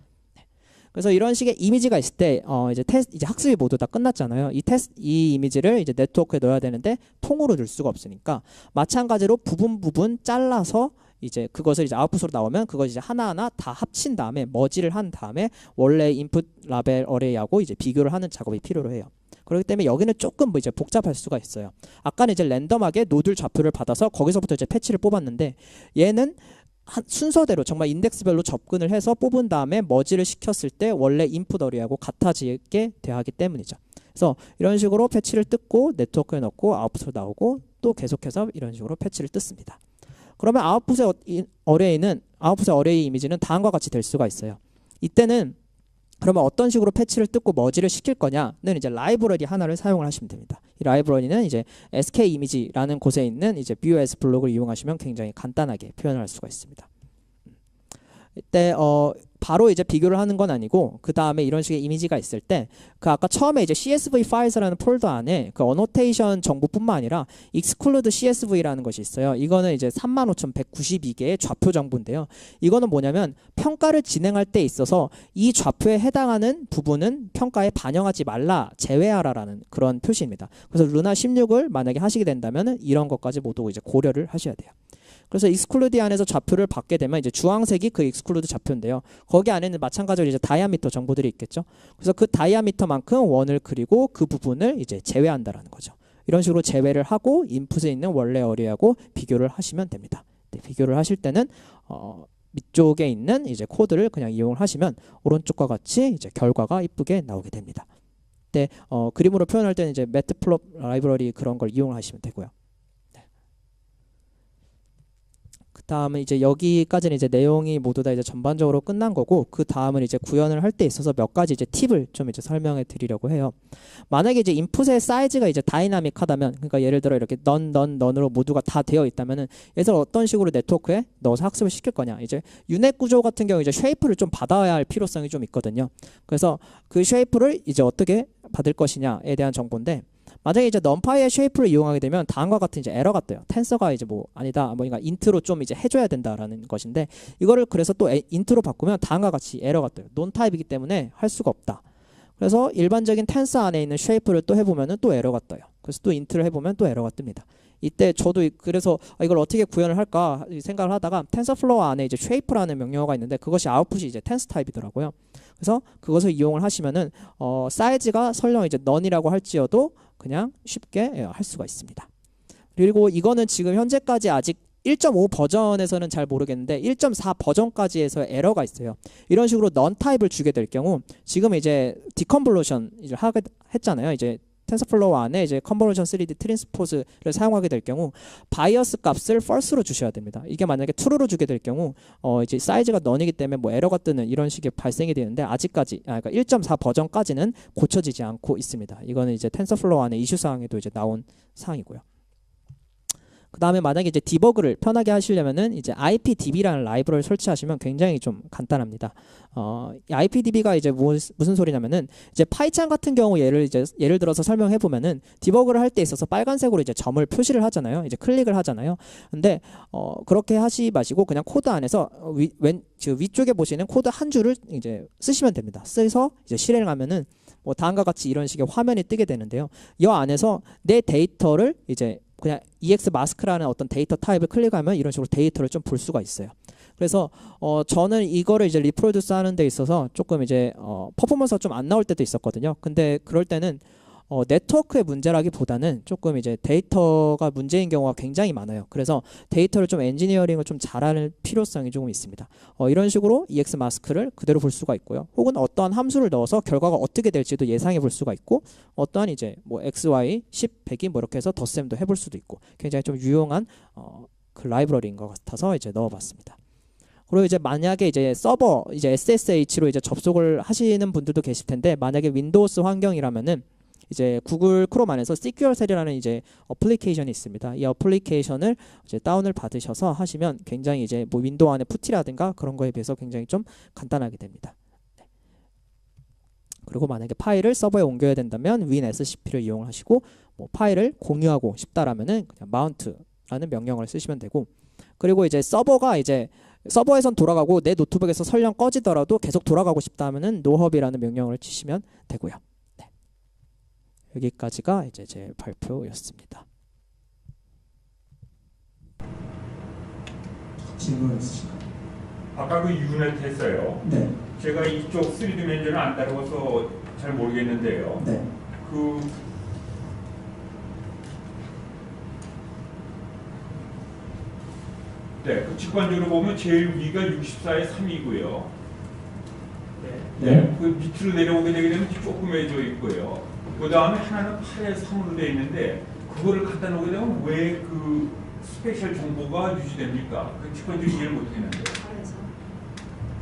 그래서 이런 식의 이미지가 있을 때 이제 학습이 모두 다 끝났잖아요. 이 이미지를 이제 네트워크에 넣어야 되는데 통으로 넣을 수가 없으니까 마찬가지로 부분 잘라서 이제 그것을 이제 아웃풋으로 나오면 그걸 이제 하나하나 다 합친 다음에 머지를 한 다음에 원래 인풋 라벨 어레이하고 이제 비교를 하는 작업이 필요로 해요. 그렇기 때문에 여기는 조금 뭐 이제 복잡할 수가 있어요. 아까는 이제 랜덤하게 노드 좌표를 받아서 거기서부터 이제 패치를 뽑았는데 얘는 순서대로 정말 인덱스별로 접근을 해서 뽑은 다음에 머지를 시켰을 때 원래 인풋 어레이하고 같아지게 대하기 때문이죠. 그래서 이런 식으로 패치를 뜯고 네트워크에 넣고 아웃풋으로 나오고 또 계속해서 이런 식으로 패치를 뜯습니다. 그러면 아웃풋의 어레이 이미지는 다음과 같이 될 수가 있어요. 이때는 그러면 어떤 식으로 패치를 뜯고 머지를 시킬 거냐는 이제 라이브러리 하나를 사용을 하시면 됩니다. 이 라이브러리는 이제 SK 이미지라는 곳에 있는 이제 BOS 블록을 이용하시면 굉장히 간단하게 표현할 수가 있습니다. 이때 바로 이제 비교를 하는 건 아니고 그 다음에 이런 식의 이미지가 있을 때 그 아까 처음에 이제 CSV 파일스라는 폴더 안에 그 어노테이션 정보뿐만 아니라 exclude CSV라는 것이 있어요. 이거는 이제 35,192개의 좌표 정보인데요. 이거는 뭐냐면 평가를 진행할 때 있어서 이 좌표에 해당하는 부분은 평가에 반영하지 말라, 제외하라라는 그런 표시입니다. 그래서 루나 16을 만약에 하시게 된다면 이런 것까지 모두 이제 고려를 하셔야 돼요. 그래서 exclude 안에서 좌표를 받게 되면 이제 주황색이 그 exclude 좌표인데요. 거기 안에는 마찬가지로 이제 다이아미터 정보들이 있겠죠. 그래서 그 다이아미터만큼 원을 그리고 그 부분을 이제 제외한다라는 거죠. 이런 식으로 제외를 하고 인풋에 있는 원래 어레이하고 비교를 하시면 됩니다. 네, 비교를 하실 때는 밑쪽에 있는 이제 코드를 그냥 이용을 하시면 오른쪽과 같이 이제 결과가 이쁘게 나오게 됩니다. 네, 그림으로 표현할 때는 이제 매트플롭 라이브러리 그런 걸 이용을 하시면 되고요. 다음은 이제 여기까지는 이제 내용이 모두 다 이제 전반적으로 끝난 거고 그 다음은 이제 구현을 할 때 있어서 몇 가지 이제 팁을 좀 이제 설명해 드리려고 해요. 만약에 이제 인풋의 사이즈가 이제 다이나믹하다면 그러니까 예를 들어 이렇게 넌으로 모두가 다 되어 있다면은 얘를 어떤 식으로 네트워크에 넣어서 학습을 시킬 거냐. 이제 유넷 구조 같은 경우 이제 쉐이프를 좀 받아야 할 필요성이 좀 있거든요. 그래서 그 쉐이프를 이제 어떻게 받을 것이냐에 대한 정보인데 만약에 이제 넘파이의 쉐이프를 이용하게 되면 다음과 같은 이제 에러가 떠요. 텐서가 이제 뭐 아니다, 그러니까 인트로 좀 이제 해줘야 된다라는 것인데 이거를 그래서 또 인트로 바꾸면 다음과 같이 에러가 떠요. 논 타입이기 때문에 할 수가 없다. 그래서 일반적인 텐서 안에 있는 쉐이프를 또 해보면은 또 에러가 떠요. 그래서 또 인트를 해보면 또 에러가 뜹니다. 이때 저도 그래서 이걸 어떻게 구현을 할까 생각을 하다가 텐서플로우 안에 이제 쉐이프라는 명령어가 있는데 그것이 아웃풋이 이제 텐스 타입이더라고요. 그래서 그것을 이용을 하시면은 사이즈가 설령 이제 넌이라고 할지어도 그냥 쉽게 할 수가 있습니다. 그리고 이거는 지금 현재까지 아직 1.5 버전에서는 잘 모르겠는데 1.4 버전까지에서 에러가 있어요. 이런 식으로 넌 타입을 주게 될 경우 지금 이제 디컨볼루션 이제 하게 했잖아요. 이제 텐서플로우 안에 이제 컨볼루션 3D 트랜스포즈를 사용하게 될 경우 바이어스 값을 false로 주셔야 됩니다. 이게 만약에 true로 주게 될 경우 이제 사이즈가 넌이기 때문에 뭐 에러가 뜨는 이런 식의 발생이 되는데 아직까지 그러니까 1.4 버전까지는 고쳐지지 않고 있습니다. 이거는 이제 텐서플로우 안에 이슈 사항에도 이제 나온 사항이고요. 그 다음에 만약에 이제 디버그를 편하게 하시려면은 이제 IPDB라는 라이브러리를 설치하시면 굉장히 좀 간단합니다. IPDB가 이제 무슨 소리냐면은 이제 파이찬 같은 경우 예를 들어서 설명해 보면은 디버그를 할 때 있어서 빨간색으로 이제 점을 표시를 하잖아요. 이제 클릭을 하잖아요. 근데 그렇게 하시 마시고 그냥 코드 안에서 위쪽에 보시는 코드 한 줄을 이제 쓰시면 됩니다. 써서 이제 실행하면은 뭐 다음과 같이 이런 식의 화면이 뜨게 되는데요. 이 안에서 내 데이터를 이제 그냥 EX 마스크라는 어떤 데이터 타입을 클릭하면 이런 식으로 데이터를 좀 볼 수가 있어요. 그래서 저는 이거를 이제 리프로듀스 하는 데 있어서 조금 이제 퍼포먼스가 좀 안 나올 때도 있었거든요. 근데 그럴 때는 네트워크의 문제라기보다는 조금 이제 데이터가 문제인 경우가 굉장히 많아요. 그래서 데이터를 좀 엔지니어링을 좀 잘하는 필요성이 조금 있습니다. 이런 식으로 EX 마스크를 그대로 볼 수가 있고요. 혹은 어떠한 함수를 넣어서 결과가 어떻게 될지도 예상해 볼 수가 있고 어떠한 이제 뭐 XY, 10, 100이 뭐 이렇게 해서 덧셈도 해볼 수도 있고 굉장히 좀 유용한 그 라이브러리인 것 같아서 이제 넣어봤습니다. 그리고 이제 만약에 이제 서버 이제 SSH로 이제 접속을 하시는 분들도 계실 텐데 만약에 윈도우스 환경이라면은 이제 구글 크롬 안에서 CQL 셀이라는 이제 어플리케이션이 있습니다. 이 어플리케이션을 이제 다운을 받으셔서 하시면 굉장히 이제 뭐 윈도우 안에 푸티라든가 그런 거에 비해서 굉장히 좀 간단하게 됩니다. 네. 그리고 만약에 파일을 서버에 옮겨야 된다면 WinSCP를 이용을 하시고 뭐 파일을 공유하고 싶다라면은 그냥 mount라는 명령어를 쓰시면 되고 그리고 이제 서버가 이제 서버에선 돌아가고 내 노트북에서 설령 꺼지더라도 계속 돌아가고 싶다면은 nohub이라는 명령어를 치시면 되고요. 여기까지가 이제 제 발표였습니다. 질문 있으신가요? 아까 그 유넷 했어요. 네. 제가 이쪽 3D 디멘전을 안 다루어서 잘 모르겠는데요. 네. 그 네, 그 직관적으로 보면 제일 위가 64의 3이고요. 네. 그 밑으로 내려오게 되게 되면 조그매져 있고요. 그 다음에 하나는 8의 3으로 되어 있는데 그거를 갖다 놓게 되면 왜 그 스페셜 정보가 유지됩니까? 그 직관적으로 이해를 못했는데.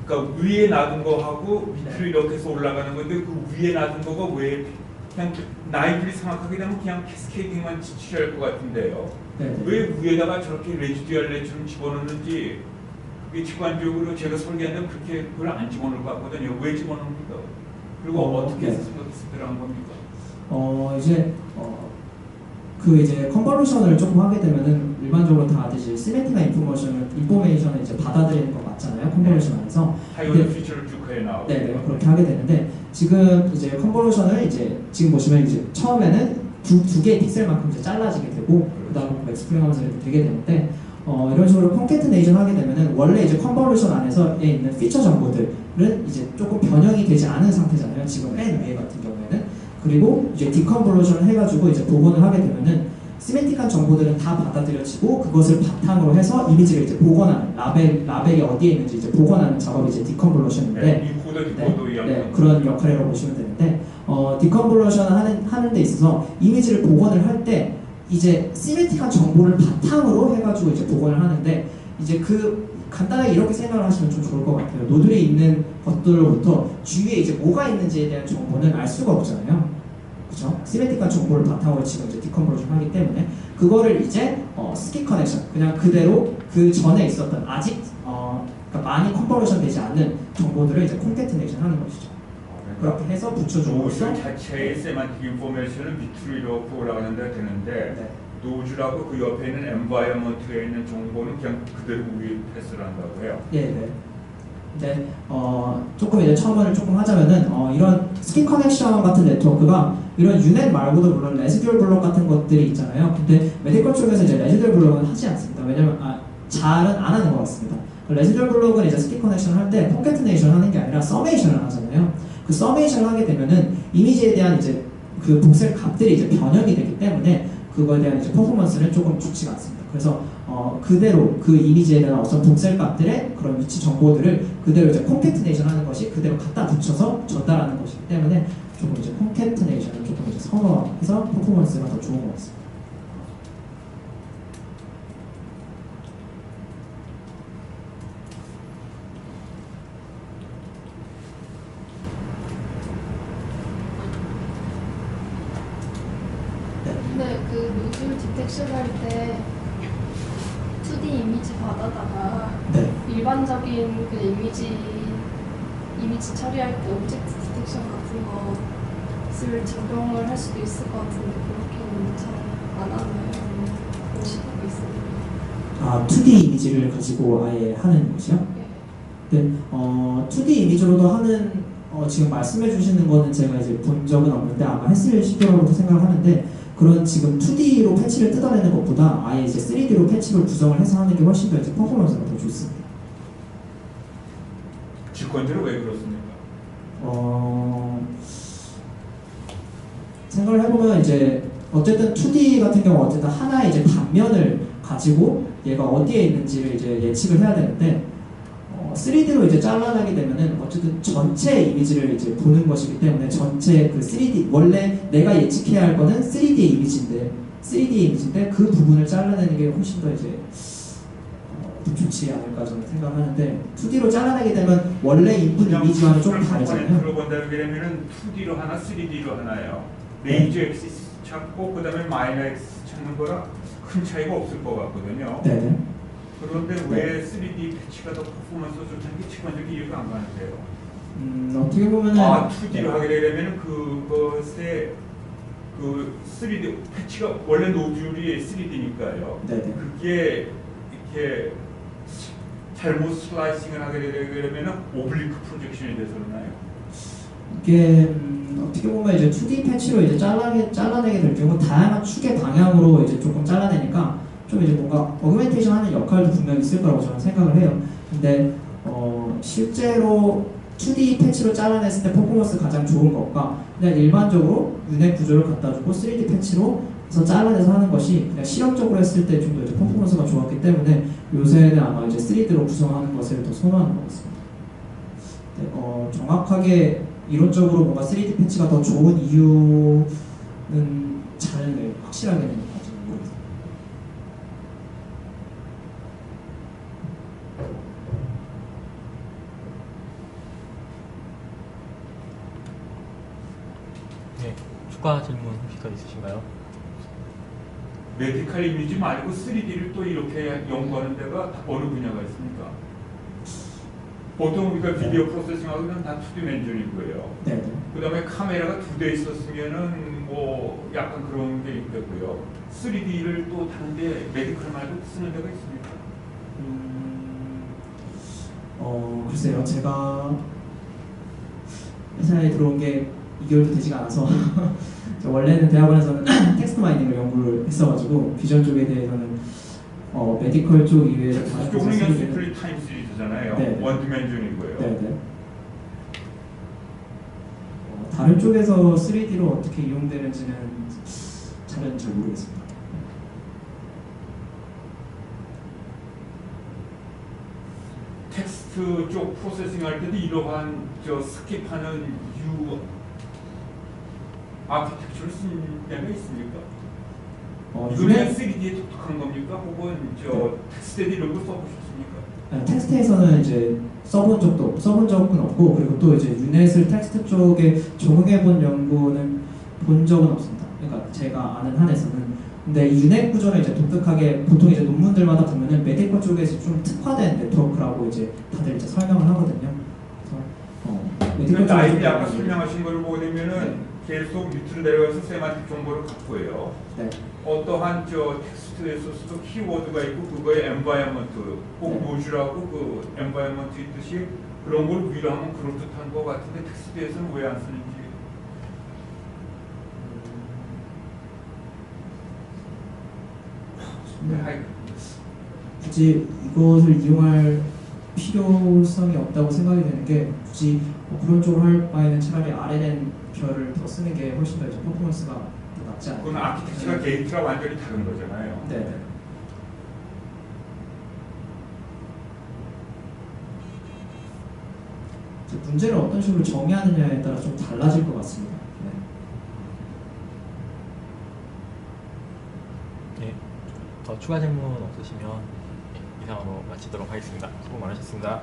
그러니까 위에 놔둔 거하고 밑으로 이렇게 해서 올라가는 건데 그 위에 놔둔 거가 왜 그냥 나이들이 생각하게 되면 그냥 캐스케이딩만 지치할 것 같은데요. 네. 왜 위에다가 저렇게 레지듀얼레처럼 집어넣는지 그게 직관적으로 제가 설계하는데 그렇게 그걸 안 집어넣을 것 같거든요. 왜 집어넣습니까? 그리고 어떻게 해서 생각해서 들어간 겁니까? 이제 그 이제 컨볼루션을 조금 하게 되면은 일반적으로 다 이제 시메트릭한 인포메이션을 이제 받아들이는 거 맞잖아요. 컨볼루션 안에서. 하이오드 피처를 쭉 해 나오고. 네, 그렇게 하게 되는데 지금 이제 컨볼루션을 이제 지금 보시면 이제 처음에는 두 개의 픽셀만큼 이제 잘라지게 되고 그다음에 엑스플레인하면서 이렇게 되게 되는데 이런 식으로 콘캐트네이션 하게 되면은 원래 이제 컨볼루션 안에서에 있는 피처 정보들은 이제 조금 변형이 되지 않은 상태잖아요. 지금 맨 위에 같은 경우에는. 그리고 이제 디컨볼루션을 해가지고 이제 복원을 하게 되면은 시메틱한 정보들은 다 받아들여지고 그것을 바탕으로 해서 이미지를 이제 복원하는 라벨이 어디에 있는지 이제 복원하는 작업이 이제 디컨볼루션인데 네, 그런 역할이라고 보시면 되는데 디컨볼루션 하는 데 있어서 이미지를 복원을 할 때 이제 시메틱한 정보를 바탕으로 해가지고 이제 복원을 하는데 이제 그 간단하게 이렇게 생각을 하시면 좀 좋을 것 같아요. 노들이 있는 것들로부터 주위에 이제 뭐가 있는지에 대한 정보는 알 수가 없잖아요. 그렇죠? 시메틱한 정보를 바탕으로 지금 이제 디컨볼루션 하기 때문에 그거를 이제 스킵 커넥션 그냥 그대로 그 전에 있었던 아직 그러니까 많이 컨볼루션 되지 않는 정보들을 이제 콘캐트네이션 하는 것이죠. 그렇게 해서 붙여줌으로써 자체의 세만틱 인포메이션을 밑으로 이렇게 올라가는 데 되는데 네. 노즈라고 그 옆에 있는 엔바이어먼트에 있는 정보는 그냥 그대로 위에 패스를 한다고 해요. 예, 네. 근데 조금 이제 첨언을 조금 하자면은 이런 스킨 커넥션 같은 네트워크가 이런 유넷 말고도 물론 레지듀얼 블록 같은 것들이 있잖아요. 근데 메디컬 쪽에서 이제 레지듀얼 블록은 하지 않습니다. 왜냐면 잘은 안 하는 것 같습니다. 레지듀얼 블록은 이제 스킨 커넥션 할 때 콘캐트네이션 하는 게 아니라 서메이션을 하잖아요. 그 서메이션을 하게 되면은 이미지에 대한 이제 그 복셀 값들이 이제 변형이 되기 때문에 그거에 대한 이제 퍼포먼스는 조금 좋지가 않습니다. 그래서 그대로 그 이미지에 대한 어떤 복셀 값들의 그런 위치 정보들을 그대로 이제 콘캐트네이션 하는 것이 그대로 갖다 붙여서 전달하는 것이기 때문에 조금 이제 콘캐트네이션을 조금 이제 선호해서 퍼포먼스가 더 좋은 것 같습니다. 근데 그 노즐 디텍션 할 때 2D 이미지 받아다가 네. 일반적인 그 이미지 처리할 때 오브젝트 디텍션 같은 것을 적용을 할 수도 있을 것 같은데 그렇게는 잘 안 하나요? 그런 시도가 있어요. 2D 이미지를 가지고 아예 하는 것이요? 네. 2D 이미지로도 하는 지금 말씀해 주시는 거는 제가 이제 본 적은 없는데 아마 했을 시도라고 생각을 하는데 그런 지금 2D로 패치를 뜯어내는 것보다 아예 이제 3D로 패치를 구성을 해서 하는 게 훨씬 더 이제 퍼포먼스가 더 좋습니다. 직관적으로 왜 그렇습니까? 생각을 해보면 이제 어쨌든 2D 같은 경우 어쨌든 하나의 이제 단면을 가지고 얘가 어디에 있는지를 이제 예측을 해야 되는데 3D로 이제 잘라내게 되면은 어쨌든 전체 이미지를 이제 보는 것이기 때문에 전체 그 3D 원래 내가 예측해야 할 거는 3D 이미지인데 그 부분을 잘라내는 게 훨씬 더 이제 좋지 않을까 저는 생각하는데 2D로 잘라내게 되면 원래 인풋 이미지와는 좀 다르잖아요. 컴포넌트로 본다고 그러면은 2D로 하나, 3D로 하나예요. 레이저 엑시스 찾고 그다음에 마이너 엑시스 찾는 거랑 큰 차이가 없을 것 같거든요. 네. 그런데 왜 3D 패치가 더 퍼포먼스가 좋다는 게 직관적으로 이해가 안 가는데요. 어떻게 보면은 2D로 하게 되려면 그것에 그 3D 패치가 원래 노즐이 3D니까요. 네네. 그게 이렇게 잘못 슬라이싱을 하게 되려면 오블리크 프로젝션이 돼서 그러나요? 이게 어떻게 보면 이제 2D 패치로 이제 잘라내게 될 경우 다양한 축의 방향으로 이제 조금 잘라내니까 좀 이제 뭔가 어그멘테이션 하는 역할도 분명히 있을 거라고 저는 생각을 해요. 근데 실제로 2D 패치로 잘라냈을 때 퍼포먼스 가장 좋은 것과 그냥 일반적으로 윤회 구조를 갖다 주고 3D 패치로 해서 잘라내서 하는 것이 그냥 실험적으로 했을 때 좀 더 이제 퍼포먼스가 좋았기 때문에 요새는 아마 이제 3D로 구성하는 것을 더 선호하는 것 같습니다. 네, 정확하게 이론적으로 뭔가 3D 패치가 더 좋은 이유는 잘 확실하게는 아직 모르겠습니다. 네, 추가 질문 혹시 더 있으신가요? 메디컬 이미지 말고 3D를 또 이렇게 연구하는 데가 다 어느 분야가 있습니까? 보통 우리가 비디오 프로세싱하고는 다 2D 맨존이고요. 네. 그 다음에 카메라가 2대 있었으면은 뭐 약간 그런 게 있겠고요. 3D를 또 다른데 메디컬 말고 쓰는 데가 있습니까? 글쎄요. 제가 회사에 들어온 게 2개월도 되지가 않아서 원래는 대학원에서는 텍스트 마이닝을 연구를 했어가지고 비전 쪽에 대해서는 메디컬 쪽 이외에 다른 조금 곳에서 시플리 타임 시리즈잖아요. 네. 원 디멘전이고요. 네네. 다른 쪽에서 3D로 어떻게 이용되는지는 잘 모르겠습니다. 텍스트 쪽 프로세싱 할 때도 이러한 스킵하는 아키텍처를 쓴 데가 있습니까? 이거는 3D에 독특한 겁니까? 혹은 텍스트에도 이런 걸 써보셨습니까? 텍스트에서는 이제 써본 적은 없고 그리고 또 이제 유넷을 텍스트 쪽에 적용해본 연구는 본 적은 없습니다. 그러니까 제가 아는 한에서는. 근데 이 유넷 구조는 이제 독특하게 보통 이제 논문들마다 보면은 메디컬 쪽에서 좀 특화된 네트워크라고 이제 다들 이제 설명을 하거든요. 그래서 메디컬 그런데 아이디 쪽에서 아까 설명하신 거를 보게 되면은 계속 밑으로 내려가서 세만틱 정보를 갖고요. 네. 어떠한 텍스트에서도 키워드가 있고 그거의 엔바이어먼트 꼭 노즈라고 그 엔바이어먼트 있듯이 그런 걸 위로 하면 그럴듯한 것 같은데 텍스트에서는 왜 안 쓰는지. 굳이 이것을 이용할 필요성이 없다고 생각이 되는 게 굳이 그런 쪽으로 할 바에는 차라리 RNN 별을 더 쓰는 게 훨씬 더 이제 퍼포먼스가 더 낫지 않을까. 그건 아키텍처가 게이트랑 완전히 다른 거잖아요. 네. 문제를 어떤 식으로 정의하느냐에 따라 좀 달라질 것 같습니다. 네, 더 추가 질문 없으시면 이상으로 마치도록 하겠습니다. 수고 많으셨습니다.